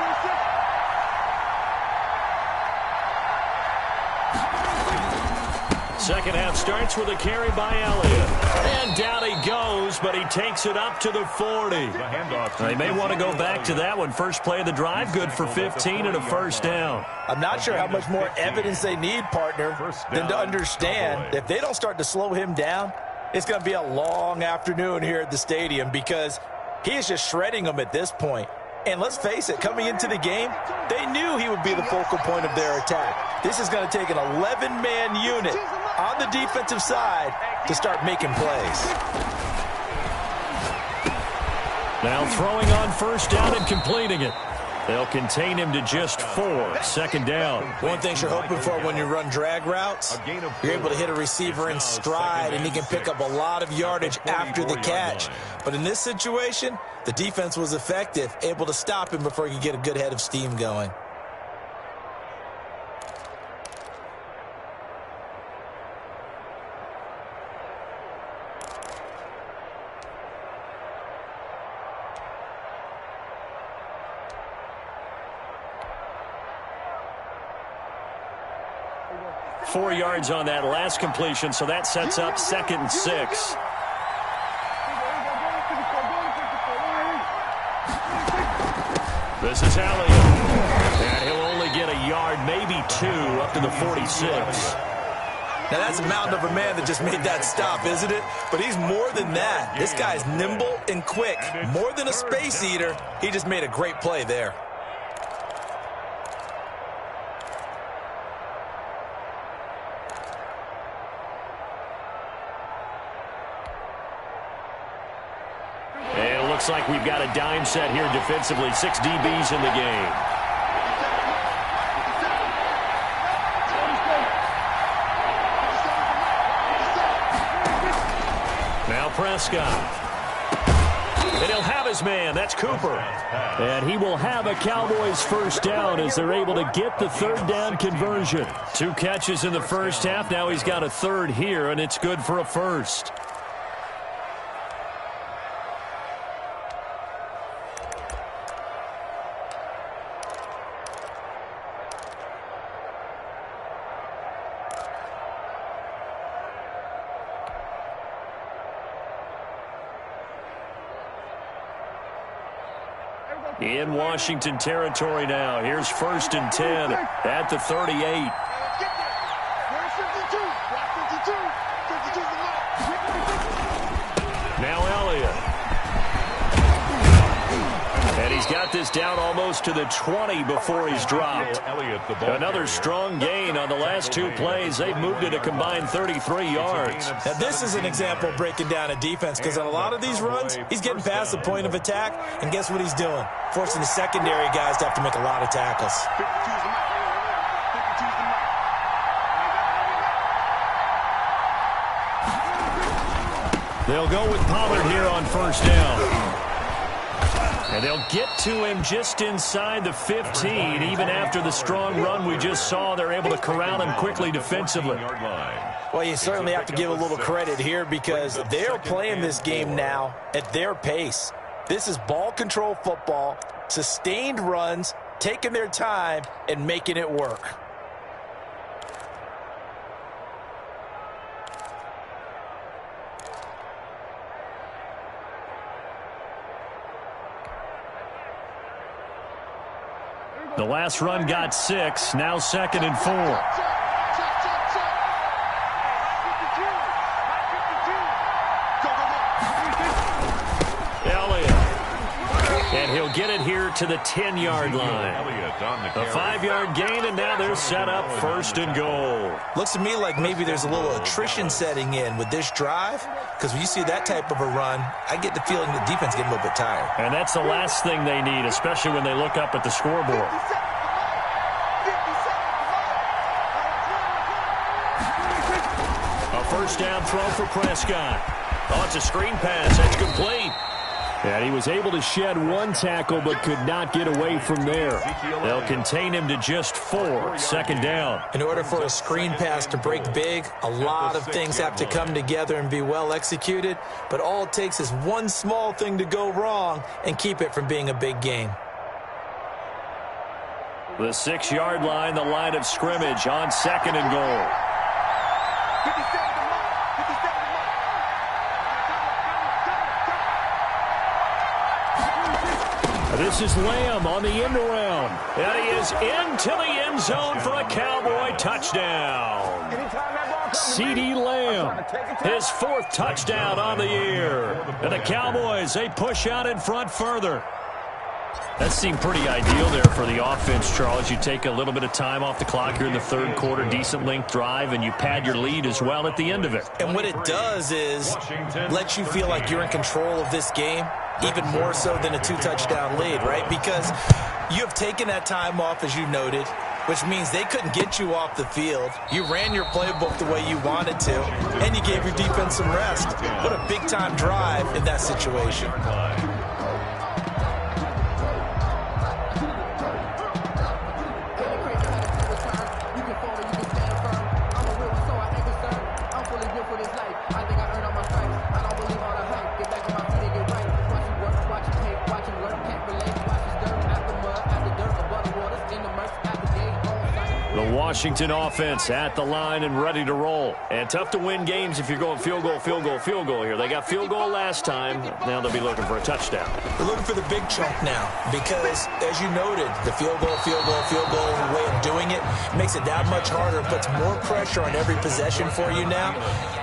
26. Second half starts with a carry by Elliott. And down he goes, but he takes it up to the 40. They may want to go back to that one. First play of the drive, good for 15 and a 1st down. I'm not sure how much more evidence they need, partner, than to understand if they don't start to slow him down, it's going to be a long afternoon here at the stadium because he is just shredding them at this point. And let's face it, coming into the game, they knew he would be the focal point of their attack. This is going to take an 11-man unit on the defensive side to start making plays. Now throwing on 1st down and completing it. They'll contain him to just 4. 2nd down. One thing you're hoping for when you run drag routes, you're able to hit a receiver in stride and he can pick up a lot of yardage after the catch. But in this situation, the defense was effective, able to stop him before he could get a good head of steam going. Four yards on that last completion, so that sets up 2nd and 6. This is Elliott. And he'll only get a yard, maybe 2, up to the 46. Now that's a mountain of a man that just made that stop, isn't it? But he's more than that. This guy's nimble and quick. More than a space eater, he just made a great play there. Looks like we've got a dime set here defensively. 6 DBs in the game. Now Prescott. And he'll have his man. That's Cooper. And he will have a Cowboys 1st down as they're able to get the 3rd down conversion. 2 catches in the 1st half. Now he's got a 3rd here, and it's good for a 1st. In Washington territory now. Here's 1st and 10 at the 38. Now Elliott. And And he's got this down almost to the 20 before he's dropped. Another strong gain on the last 2 plays. They've moved it a combined 33 yards. Now, this is an example of breaking down a defense because on a lot of these runs, he's getting past the point of attack, and guess what he's doing? Forcing the secondary guys to have to make a lot of tackles. They'll go with Pollard here on first down. And they'll get to him just inside the 15. Even after the strong run we just saw, they're able to corral him quickly defensively. Well, you certainly have to give a little credit here because they're playing this game now at their pace. This is ball control football, sustained runs, taking their time, and making it work. The last run got 6, now 2nd and 4. Elliott. And he'll get it here to the 10-yard line. A 5-yard gain, and now they're set up 1st and goal. Looks to me like maybe there's a little attrition setting in with this drive, because when you see that type of a run, I get the feeling the defense getting a little bit tired. And that's the last thing they need, especially when they look up at the scoreboard. A first down throw for Prescott. Oh, it's a screen pass. That's complete. And he was able to shed 1 tackle but could not get away from there. They'll contain him to just 4. 2nd down. In order for a screen pass to break big, a lot of things have to come together and be well executed. But all it takes is one small thing to go wrong and keep it from being a big game. The 6-yard line, the line of scrimmage on 2nd and goal. This is Lamb on the end around. And he is into the end zone for a Cowboy touchdown. CeeDee Lamb, his 4th touchdown on the year. And the Cowboys, they push out in front further. That seemed pretty ideal there for the offense, Charles. You take a little bit of time off the clock here in the 3rd quarter, decent length drive, and you pad your lead as well at the end of it. And what it does is let you feel like you're in control of this game, even more so than a 2-touchdown lead, right? Because you have taken that time off, as you noted, which means they couldn't get you off the field. You ran your playbook the way you wanted to, and you gave your defense some rest. What a big-time drive in that situation. Washington offense at the line and ready to roll. And tough to win games if you're going field goal, field goal, field goal here. They got field goal last time. Now they'll be looking for a touchdown. They're looking for the big chunk now because, as you noted, the field goal, way of doing it makes it that much harder, puts more pressure on every possession for you now.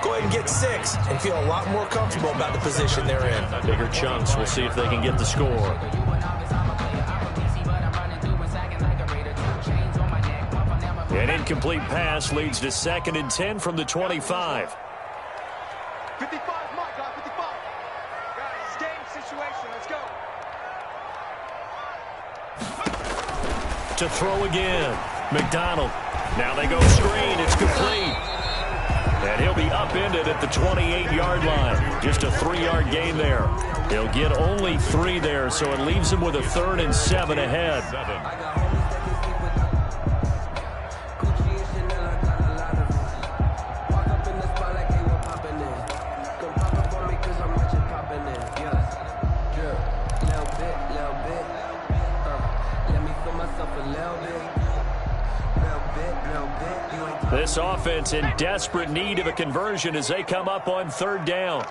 Go ahead and get 6 and feel a lot more comfortable about the position they're in. Bigger chunks. We'll see if they can get the score. An incomplete pass leads to 2nd and 10 from the 25. 55, Mike, 55. Guys, game situation. Let's go. To throw again. McDonald. Now they go screen. It's complete. And he'll be upended at the 28-yard line. Just a 3-yard gain there. He'll get only 3 there, so it leaves him with a 3rd and 7 ahead. This offense in desperate need of a conversion as they come up on 3rd down.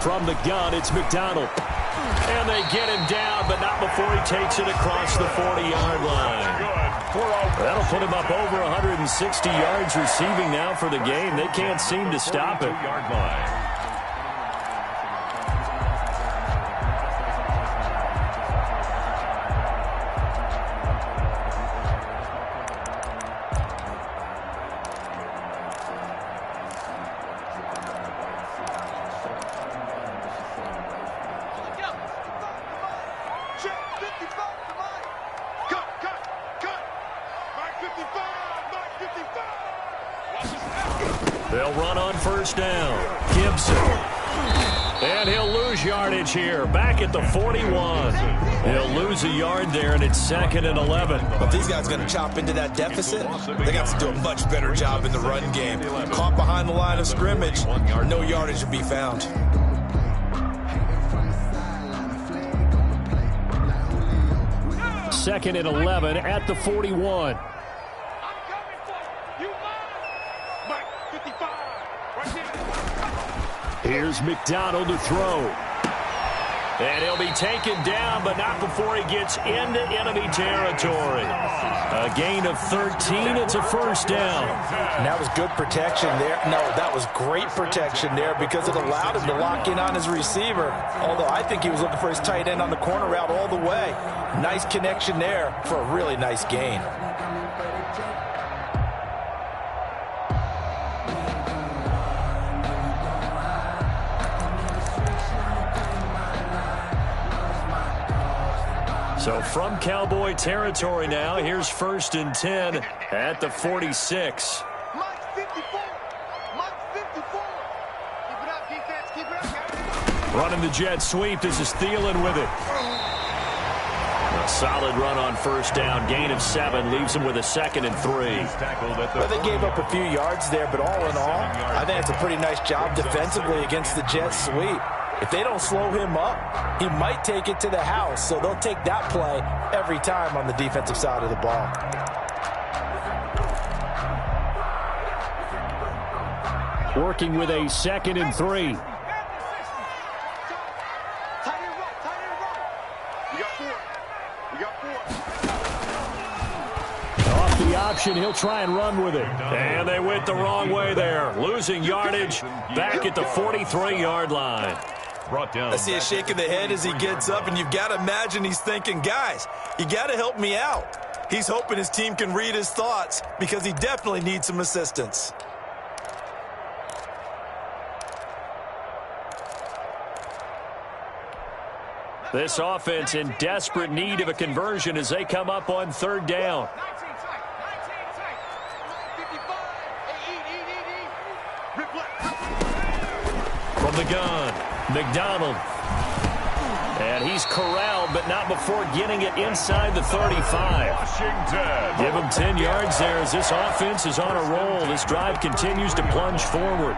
From the gun, it's McDonald. And they get him down, but not before he takes it across the 40-yard line. That'll put him up over 160 yards receiving now for the game. They can't seem to stop it. Yard line. They'll run on first down. Gibson. And he'll lose yardage here. Back at the 41. He'll lose a yard there, and it's 2nd and 11. But these guys are going to chop into that deficit. They got to do a much better job in the run game. Caught behind the line of scrimmage, no yardage to be found. Second and 11 at the 41. Here's McDonald to throw. And he'll be taken down, but not before he gets into enemy territory. A gain of 13. It's a first down. And that was good protection there. No, that was great protection there because it allowed him to lock in on his receiver. Although I think he was looking for his tight end on the corner route all the way. Nice connection there for a really nice gain. So from Cowboy territory now, here's 1st and 10 at the 46. Mike 54. Mike 54. Keep it up, defense. Keep it up. Running the jet sweep. This is Thielen with it. A solid run on first down. Gain of 7 leaves him with a 2nd and 3. Well, they gave up a few yards there, but all in all, I think it's a pretty nice job defensively against the jet sweep. If they don't slow him up, he might take it to the house. So they'll take that play every time on the defensive side of the ball. Working with a 2nd and 3. Off the option, he'll try and run with it. And they went the wrong way there. Losing yardage back at the 43-yard line. Brought down. I see a shake of the head as he gets up, and you've got to imagine he's thinking, guys, you got to help me out. He's hoping his team can read his thoughts because he definitely needs some assistance. This offense in desperate need of a conversion as they come up on 3rd down. From the gun, McDonald. And he's corralled, but not before getting it inside the 35. Washington. Give him 10 yards there as this offense is on a roll. This drive continues to plunge forward.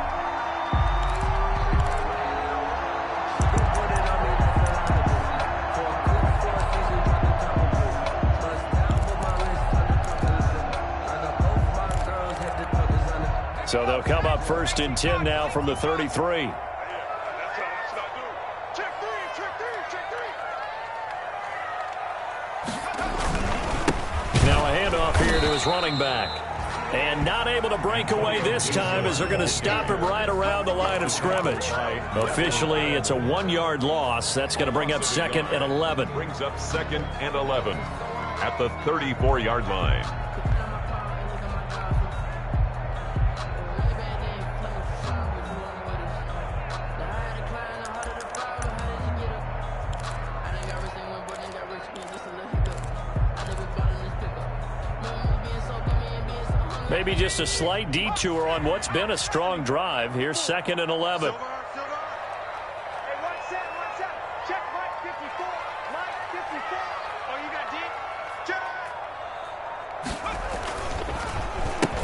So they'll come up 1st and 10 now from the 33. Now a handoff here to his running back. And not able to break away this time as they're going to stop him right around the line of scrimmage. Officially, it's a 1-yard loss. That's going to bring up 2nd and 11. Brings up 2nd and 11 at the 34-yard line. Maybe just a slight detour on what's been a strong drive. Here's 2nd and 11.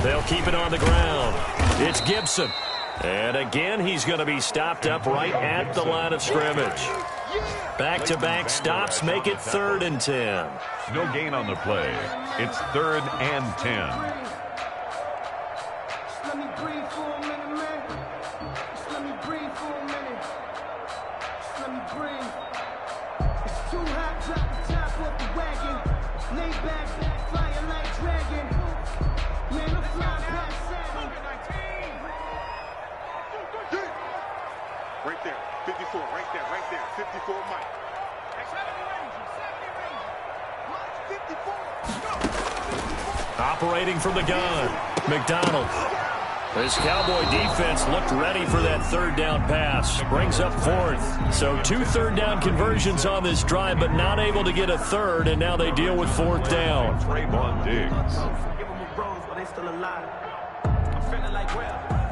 They'll keep it on the ground. It's Gibson. And again, he's going to be stopped up right at the line of scrimmage. Back-to-back stops make it 3rd and 10. No gain on the play. It's 3rd and 10. Let me breathe for a minute, man. Just let me breathe for a minute. Just let me breathe. It's too hot, drop the top off the wagon. Lay back, fire like dragon. right there. 54, right there. 54, Mike. 54. Operating from the gun, McDonald. This Cowboy defense looked ready for that third down pass. Brings up fourth. So 2 third-down conversions on this drive, but not able to get a third, and now they deal with fourth down.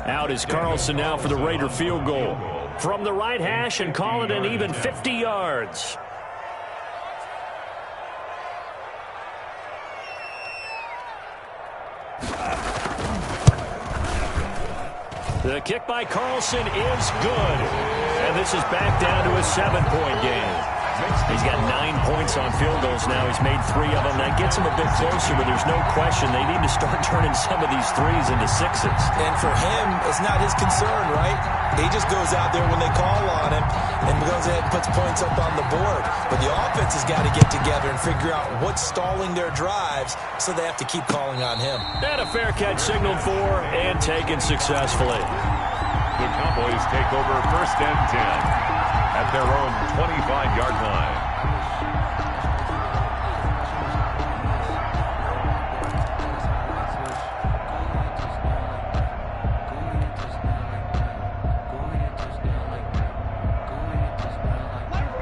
Out is Carlson now for the Raider field goal. From the right hash and call it an even 50 yards. The kick by Carlson is good. And this is back down to a 7-point game. He's got 9 points on field goals now. He's made 3 of them. That gets him a bit closer, but there's no question they need to start turning some of these threes into sixes. And for him, it's not his concern, right? He just goes out there when they call on him and goes ahead and puts points up on the board. But the offense has got to get together and figure out what's stalling their drives, so they have to keep calling on him. And a fair catch signaled for and taken successfully. The Cowboys take over 1st and 10 at their own 25-yard line.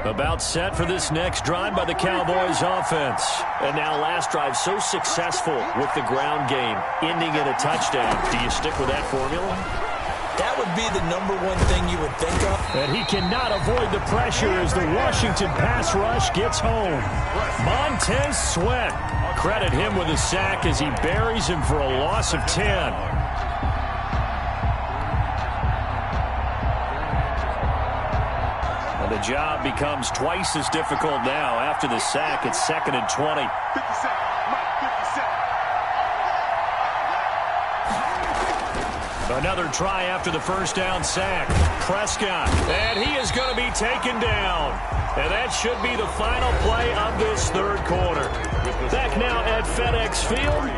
About set for this next drive by the Cowboys offense. And now last drive so successful with the ground game, ending in a touchdown. Do you stick with that formula? That would be the #1 thing you would think of. And he cannot avoid the pressure as the Washington pass rush gets home. Montez Sweat. Credit him with a sack as he buries him for a loss of 10. And the job becomes twice as difficult now. After the sack, it's 2nd and 20. 57, Mike, 57. Another try after the first down sack. Prescott. And he is going to be taken down. And that should be the final play of this third quarter. Back now at FedEx Field.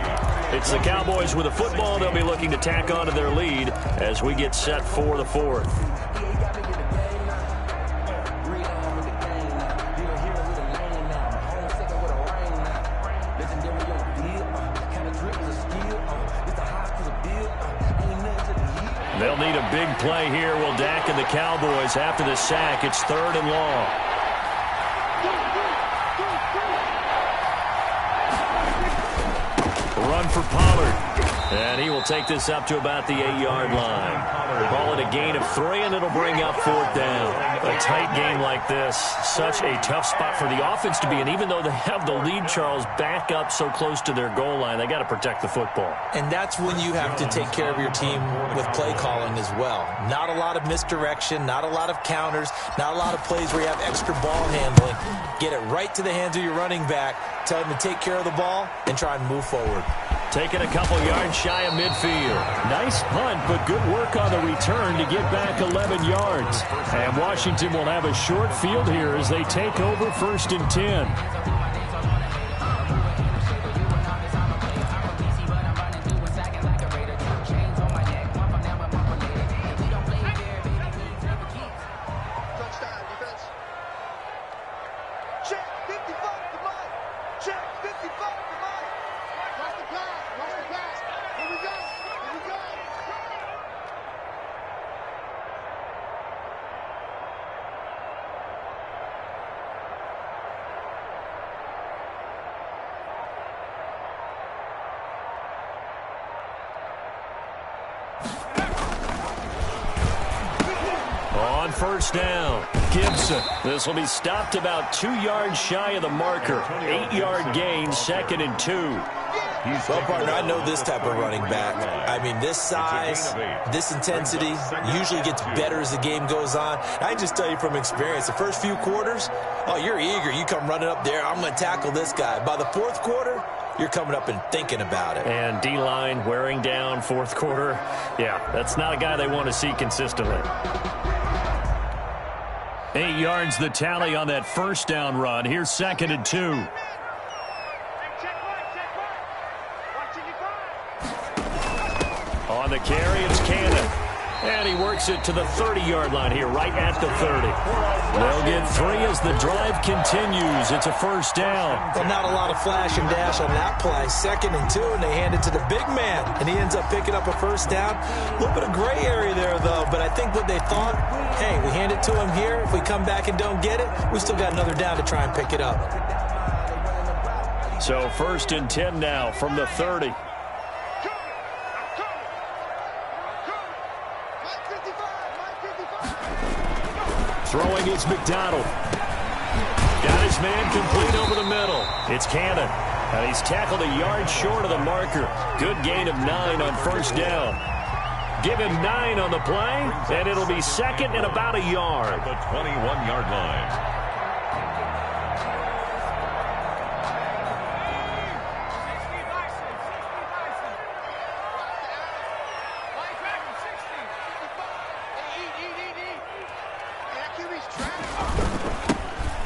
It's the Cowboys with a football. They'll be looking to tack on to their lead as we get set for the fourth. They'll need a big play here. Will Dak and the Cowboys after the sack. It's 3rd and long. Run for Pollard. And he will take this up to about the 8-yard line. Call it a gain of 3, and it'll bring up 4th down. A tight game like this, such a tough spot for the offense to be in. Even though they have the lead, Charles, back up so close to their goal line, they got to protect the football. And that's when you have to take care of your team with play calling as well. Not a lot of misdirection, not a lot of counters, not a lot of plays where you have extra ball handling. Get it right to the hands of your running back, tell him to take care of the ball, and try and move forward. Taking a couple yards shy of midfield. Nice punt, but good work on the return to get back 11 yards. And Washington will have a short field here as they take over 1st and 10. On 1st down, Gibson. This will be stopped about 2 yards shy of the marker. 8-yard gain, 2nd and 2. Well, partner, I know this type of running back. I mean, this size, this intensity usually gets better as the game goes on. I just tell you from experience, the first few quarters, oh, you're eager. You come running up there, I'm going to tackle this guy. By the 4th quarter, you're coming up and thinking about it. And D-line wearing down 4th quarter. Yeah, that's not a guy they want to see consistently. 8 yards the tally on that 1st down run. Here's 2nd and 2. On the carry, it's Cannon. And he works it to the 30-yard line here, right at the 30. They'll get 3 as the drive continues. It's a first down. Well, not a lot of flash and dash on that play. 2nd and 2, and they hand it to the big man. And he ends up picking up a first down. A little bit of gray area there, though. But I think what they thought, hey, we hand it to him here. If we come back and don't get it, we still got another down to try and pick it up. So 1st and 10 now from the 30. Throwing is McDonald. Got his man complete over the middle. It's Cannon. And he's tackled a yard short of the marker. Good gain of 9 on first down. Give him 9 on the play, and it'll be 2nd and about a yard. The 21-yard line.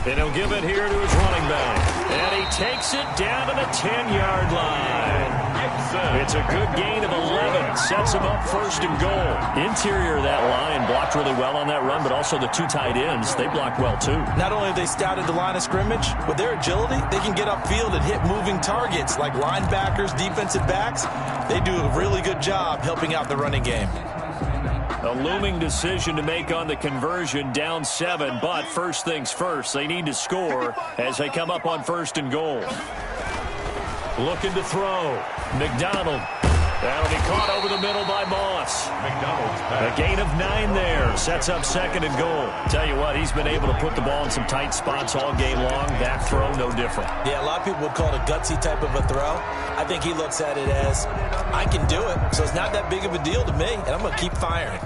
And he'll give it here to his running back. And he takes it down to the 10-yard line. It's a good gain of 11. Sets him up 1st and goal. Interior of that line blocked really well on that run, but also the 2 tight ends, they blocked well too. Not only have they scouted the line of scrimmage, with their agility, they can get upfield and hit moving targets like linebackers, defensive backs. They do a really good job helping out the running game. A looming decision to make on the conversion, down 7, but first things first, they need to score as they come up on 1st and goal. Looking to throw. McDonald. That'll be caught over the middle by Moss. McDonald's A gain of 9 there. Sets up 2nd and goal. Tell you what, he's been able to put the ball in some tight spots all game long. That throw, no different. Yeah, a lot of people would call it a gutsy type of a throw. I think he looks at it as, I can do it, so it's not that big of a deal to me, and I'm going to keep firing.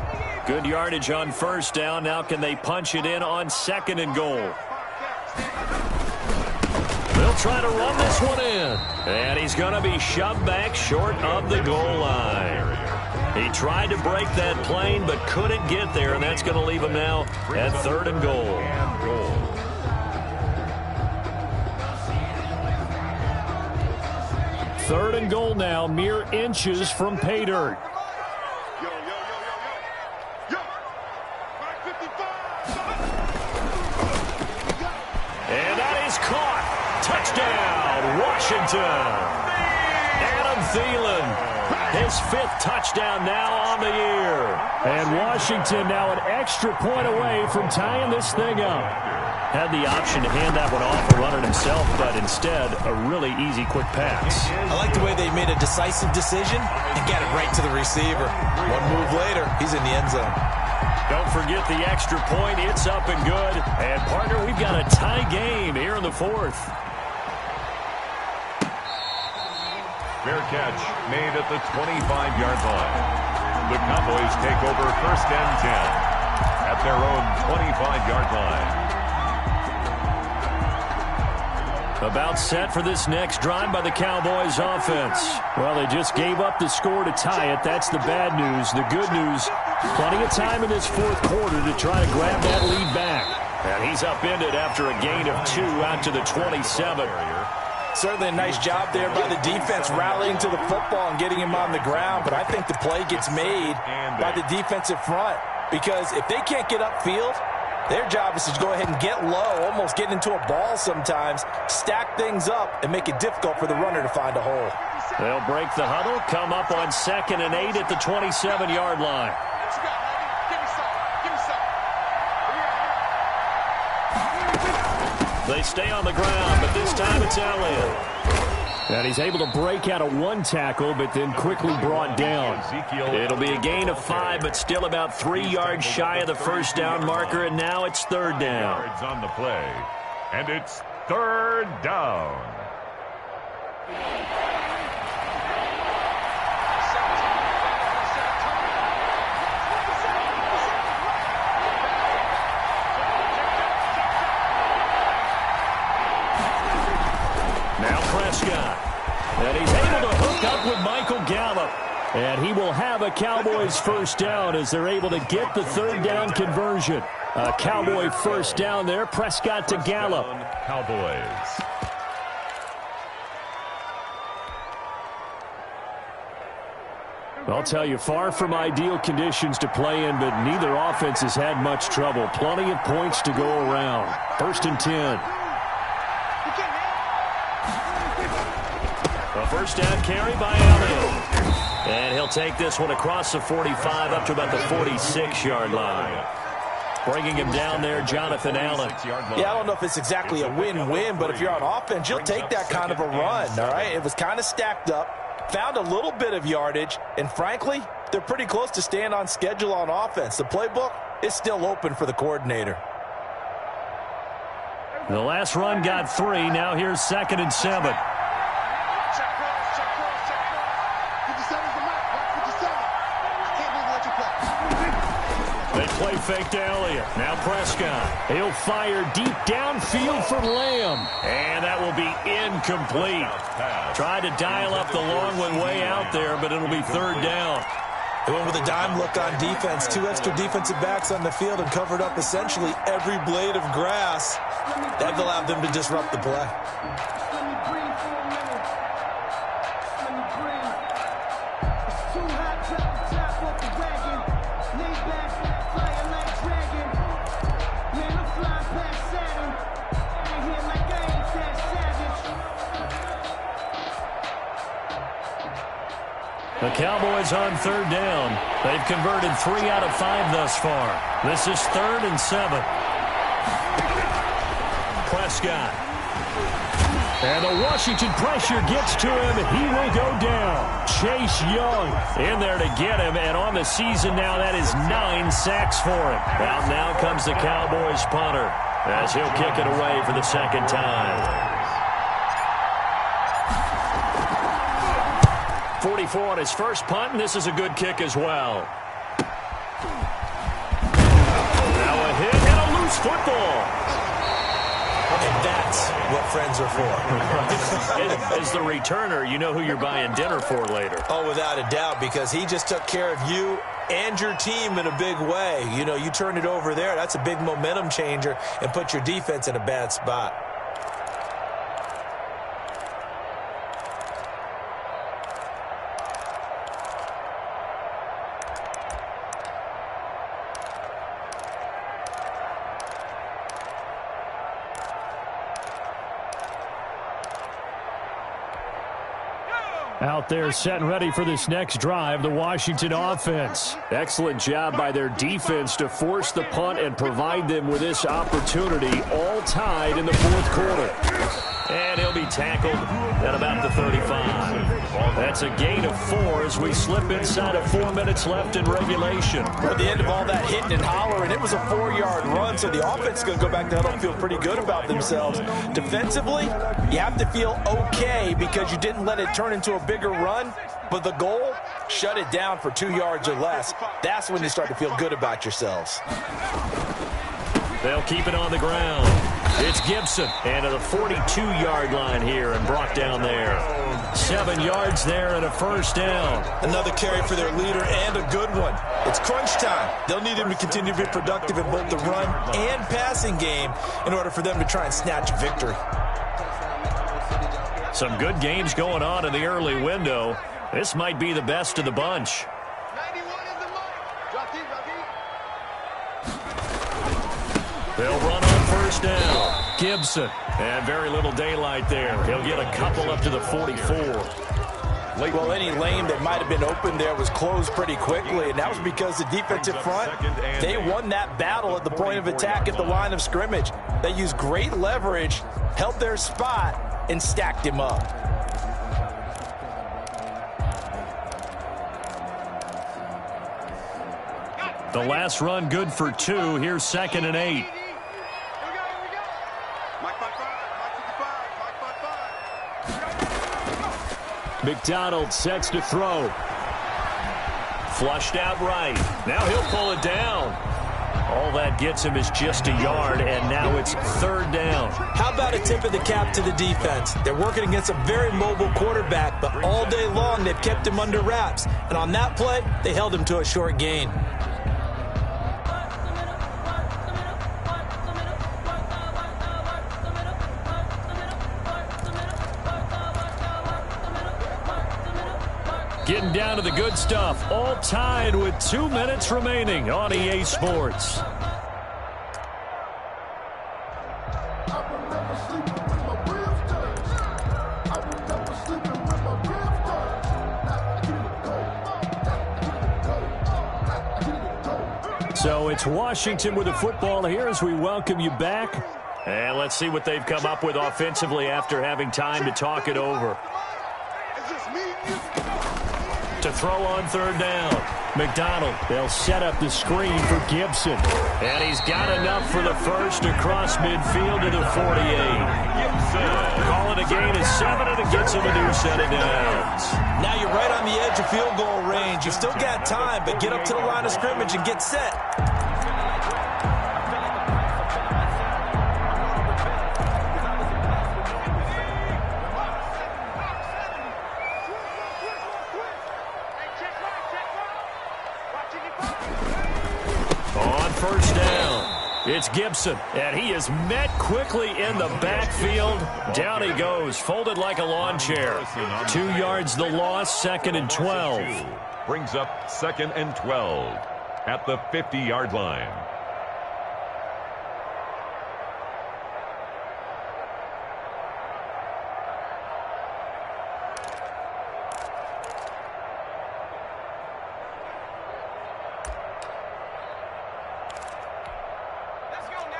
Good yardage on first down. Now can they punch it in on 2nd and goal? They'll try to run this one in. And he's going to be shoved back short of the goal line. He tried to break that plane but couldn't get there, and that's going to leave him now at 3rd and goal. 3rd and goal now, mere inches from pay dirt. And that is caught. Touchdown, Washington. Adam Thielen, his 5th touchdown now on the year. And Washington now an extra point away from tying this thing up. Had the option to hand that one off and run it himself, but instead, a really easy, quick pass. I like the way they made a decisive decision and got it right to the receiver. One move later, he's in the end zone. Don't forget the extra point. It's up and good. And, partner, we've got a tie game here in the 4th. Fair catch made at the 25-yard line. The Cowboys take over 1st and 10 at their own 25-yard line. About set for this next drive by the Cowboys offense. Well, they just gave up the score to tie it. That's the bad news. The good news, plenty of time in this 4th quarter to try to grab that lead back. And he's upended after a gain of 2 out to the 27. Certainly a nice job there by the defense rallying to the football and getting him on the ground. But I think the play gets made by the defensive front. Because if they can't get upfield, their job is to go ahead and get low, almost get into a ball sometimes, stack things up, and make it difficult for the runner to find a hole. They'll break the huddle, come up on 2nd and 8 at the 27-yard line. They stay on the ground, but this time it's Elliott. And he's able to break out of 1 tackle, but then quickly brought down. It'll be a gain of 5, but still about 3 yards shy of the first down marker, and now it's 3rd down. Yards on the play, and it's 3rd down. Now Prescott. And he's able to hook up with Michael Gallup. And he will have a Cowboys first down as they're able to get the 3rd down conversion. A Cowboy first down there. Prescott to Gallup. Cowboys. I'll tell you, far from ideal conditions to play in, but neither offense has had much trouble. Plenty of points to go around. 1st and 10. A first down carry by Elliott. And he'll take this one across the 45 up to about the 46-yard line. Bringing him down there, Jonathan Allen. Yeah, I don't know if it's exactly a win-win, but if you're on offense, you'll take that kind of a run, all right? It was kind of stacked up. Found a little bit of yardage, and frankly, they're pretty close to staying on schedule on offense. The playbook is still open for the coordinator. The last run got 3. Now here's 2nd and 7. They play fake to Elliott. Now Prescott. He'll fire deep downfield for Lamb. And that will be incomplete. Tried to dial up the long one way out there, but it'll be 3rd down. They went with a dime look on defense. 2 extra defensive backs on the field and covered up essentially every blade of grass. That allowed them to disrupt the play. The Cowboys on 3rd down. They've converted 3 out of 5 thus far. This is 3rd and 7. Prescott. And the Washington pressure gets to him. He will go down. Chase Young in there to get him. And on the season now, that is 9 sacks for him. Now comes the Cowboys punter as he'll kick it away for the 2nd time. 44 on his first punt, and this is a good kick as well. Now a hit and a loose football. And that's what friends are for. As the returner, you know who you're buying dinner for later. Oh, without a doubt, because he just took care of you and your team in a big way. You know, you turn it over there, that's a big momentum changer and put your defense in a bad spot. Out there set and ready for this next drive, the Washington offense. Excellent job by their defense to force the punt and provide them with this opportunity, all tied in the 4th quarter. And he'll be tackled at about the 35. That's a gain of 4 as we slip inside of 4 minutes left in regulation. At the end of all that hitting and hollering, it was a 4-yard run, so the offense is going to go back to huddle and feel pretty good about themselves. Defensively, you have to feel okay because you didn't let it turn into a bigger run, but the goal, shut it down for 2 yards or less. That's when you start to feel good about yourselves. They'll keep it on the ground. It's Gibson, and at the 42-yard line here and brought down there. 7 yards there and a first down. Another carry for their leader and a good one. It's crunch time. They'll need him to continue to be productive in both the run and passing game in order for them to try and snatch victory. Some good games going on in the early window. This might be the best of the bunch. They'll run on first down. Gibson. And very little daylight there. He'll get a couple up to the 44. Well, any lane that might have been open there was closed pretty quickly, and that was because the defensive front, they won that battle at the point of attack at the line of scrimmage. They used great leverage, held their spot, and stacked him up. The last run good for 2. Here's 2nd and 8. McDonald sets to throw. Flushed out right. Now he'll pull it down. All that gets him is just a yard, and now it's 3rd down. How about a tip of the cap to the defense? They're working against a very mobile quarterback, but all day long they've kept him under wraps. And on that play, they held him to a short gain. Getting down to the good stuff. All tied with 2 minutes remaining on EA Sports. So it's Washington with the football here as we welcome you back. And let's see what they've come up with offensively after having time to talk it over. To throw on third down. McDonald, they'll set up the screen for Gibson. And he's got enough for the first across midfield to the 48. Call it a gain of 7, and it gets him a new set of downs. Now you're right on the edge of field goal range. You've still got time, but get up to the line of scrimmage and get set. First down. It's Gibson, and he is met quickly in the backfield. Down he goes, folded like a lawn chair. 2 yards the loss, 2nd and 12. Brings up 2nd and 12 at the 50-yard line.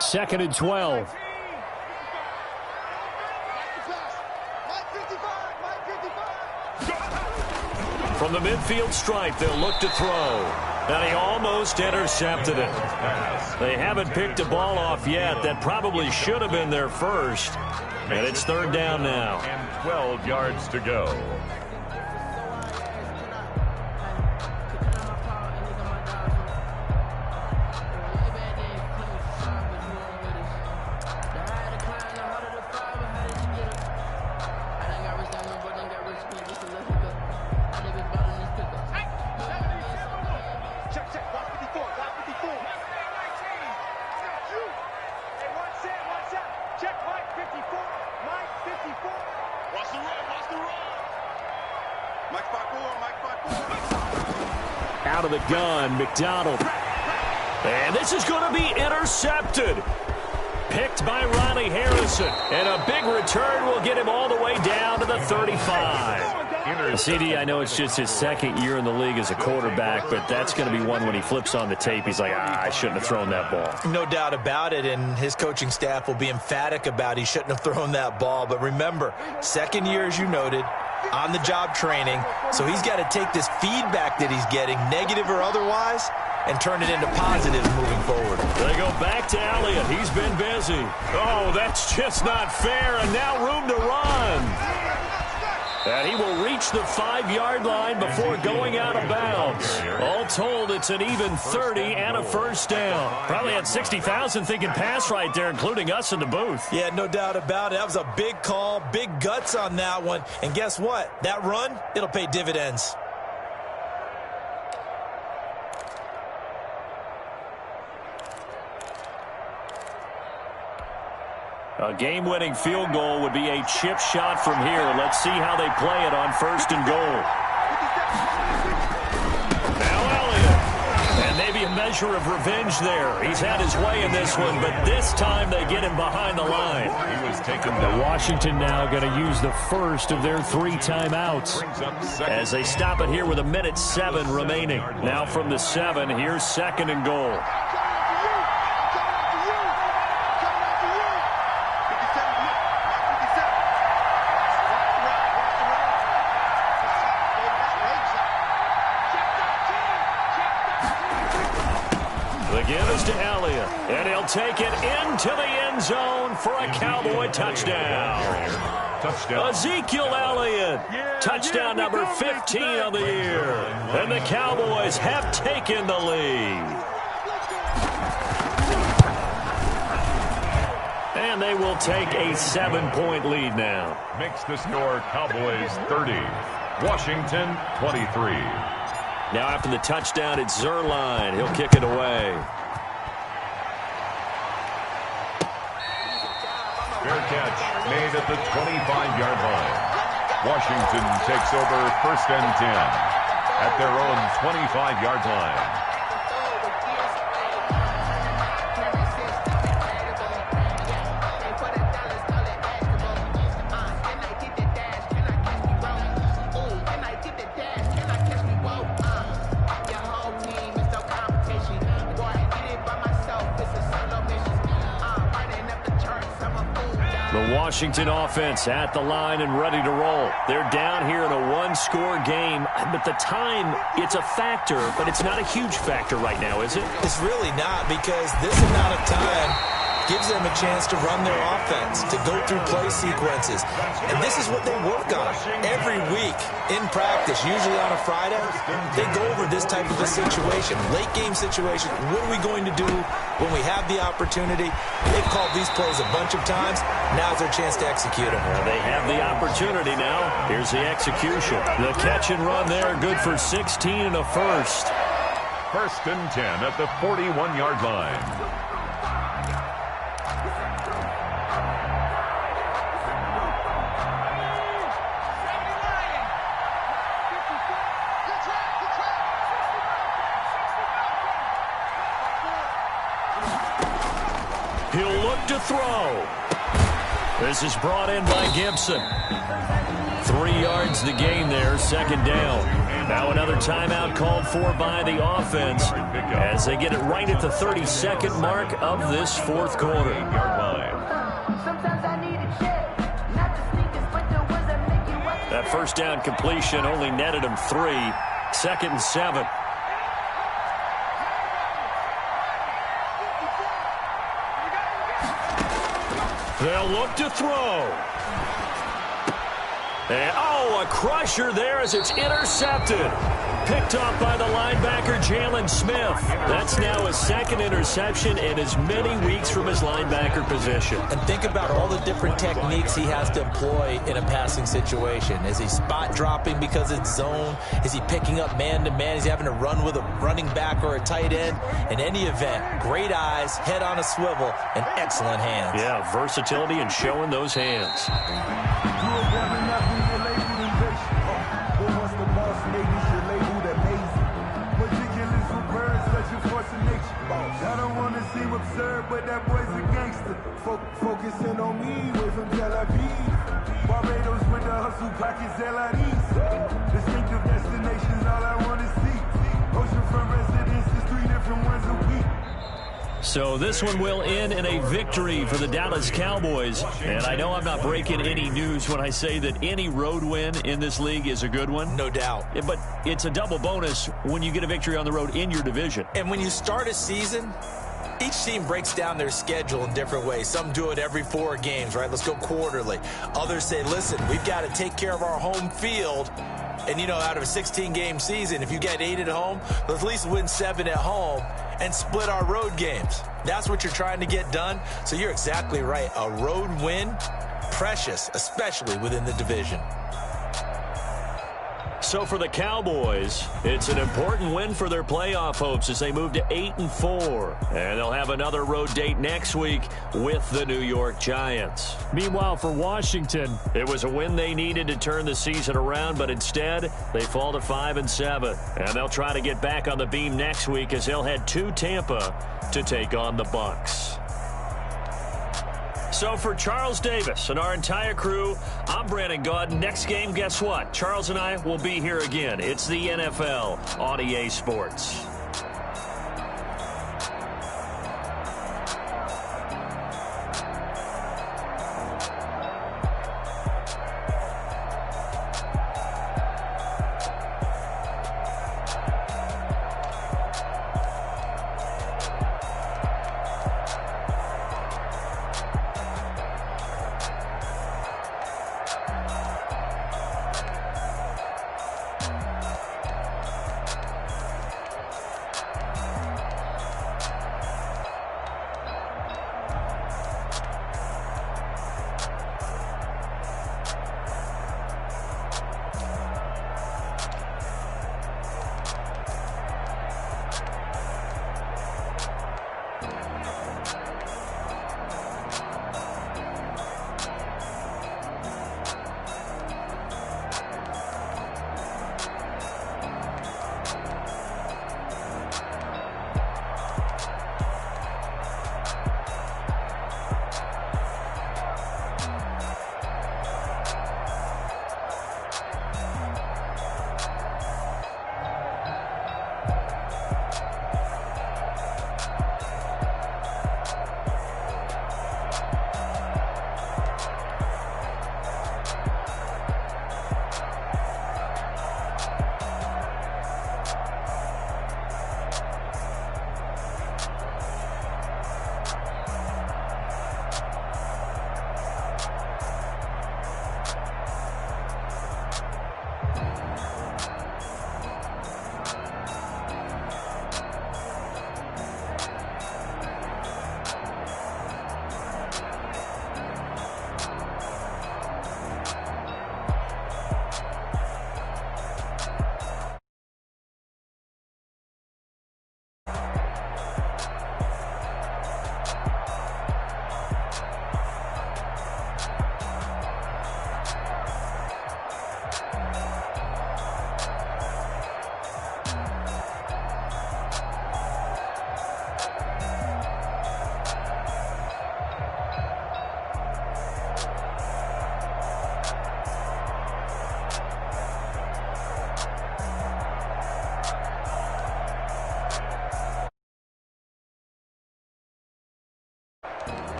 Second and 12. From the midfield stripe, they'll look to throw. And he almost intercepted it. They haven't picked a ball off yet. That probably should have been their first. And it's third down now. And 12 yards to go. Out of the gun, McDonald. And this is going to be intercepted. Picked by Ronnie Harrison. And a big return will get him all the way down to the 35. CD, I know it's just his second year in the league as a quarterback, but that's going to be one when he flips on the tape. He's like, I shouldn't have thrown that ball. No doubt about it, and his coaching staff will be emphatic about he shouldn't have thrown that ball. But remember, second year, as you noted, on-the-job training, so he's got to take this feedback that he's getting, negative or otherwise, and turn it into positives moving forward. They go back to Elliott. He's been busy. Oh, that's just not fair, and now room to run. And he will reach the 5-yard line before going out of bounds. All told, it's an even 30 and a first down. Probably had 60,000 thinking pass right there, including us in the booth. Yeah, no doubt about it. That was a big call, big guts on that one. And guess what? That run, it'll pay dividends. A game-winning field goal would be a chip shot from here. Let's see how they play it on first and goal. Now Elliott. And maybe a measure of revenge there. He's had his way in this one, but this time they get him behind the line. He was taken down. Washington now going to use the first of their 3 timeouts as they stop it here with 1:07 remaining. Now from the 7, here's 2nd and goal. To Elliott, and he'll take it into the end zone for a Cowboy touchdown. Ezekiel Elliott, touchdown number 15 of the year, and the Cowboys have taken the lead. And they will take a 7-point lead now. Makes the score Cowboys 30, Washington 23. Now after the touchdown, it's Zerline. He'll kick it away. Fair catch made at the 25-yard line. Washington takes over 1st and 10 at their own 25-yard line. Washington offense at the line and ready to roll. They're down here in a one-score game, but the time, it's a factor, but it's not a huge factor right now, is it? It's really not, because this amount of time gives them a chance to run their offense, to go through play sequences. And this is what they work on every week in practice, usually on a Friday. They go over this type of a situation, late-game situation. What are we going to do when we have the opportunity? They've called these plays a bunch of times. Now's their chance to execute them. Well, they have the opportunity now. Here's the execution. The catch and run there, good for 16 and a first. 1st and 10 at the 41-yard line. He'll look to throw. This is brought in by Gibson. 3 yards the gain there, 2nd down. Now another timeout called for by the offense as they get it right at the 32nd mark of this 4th quarter. That 1st down completion only netted him 3. 2nd and 7. They'll look to throw. And, a crusher there as it's intercepted. Picked off by the linebacker, Jalen Smith. That's now his 2nd interception in as many weeks from his linebacker position. And think about all the different techniques he has to employ in a passing situation. Is he spot dropping because it's zone? Is he picking up man-to-man? Is he having to run with a running back or a tight end? In any event, great eyes, head on a swivel, and excellent hands. Yeah, versatility and showing those hands. I don't want to seem absurd, but that boy's a gangster. Focusing on me, way from Tel Aviv. Barbados with the hustle, pockets LIDs. Distinctive destinations, all I want to see. Oceanfront residences, 3 different ones a week. So this one will end in a victory for the Dallas Cowboys. And I know I'm not breaking any news when I say that any road win in this league is a good one. No doubt. Yeah, but it's a double bonus when you get a victory on the road in your division. And when you start a season, each team breaks down their schedule in different ways. Some do it every 4 games, right? Let's go quarterly. Others say, listen, we've got to take care of our home field. And, out of a 16-game season, if you get 8 at home, let's at least win 7 at home and split our road games. That's what you're trying to get done. So you're exactly right. A road win, precious, especially within the division. So for the Cowboys, it's an important win for their playoff hopes as they move to 8-4. And they'll have another road date next week with the New York Giants. Meanwhile, for Washington, it was a win they needed to turn the season around, but instead, they fall to 5-7. And they'll try to get back on the beam next week as they'll head to Tampa to take on the Bucs. So for Charles Davis and our entire crew, I'm Brandon Gaudin. Next game, guess what? Charles and I will be here again. It's the NFL on EA Sports.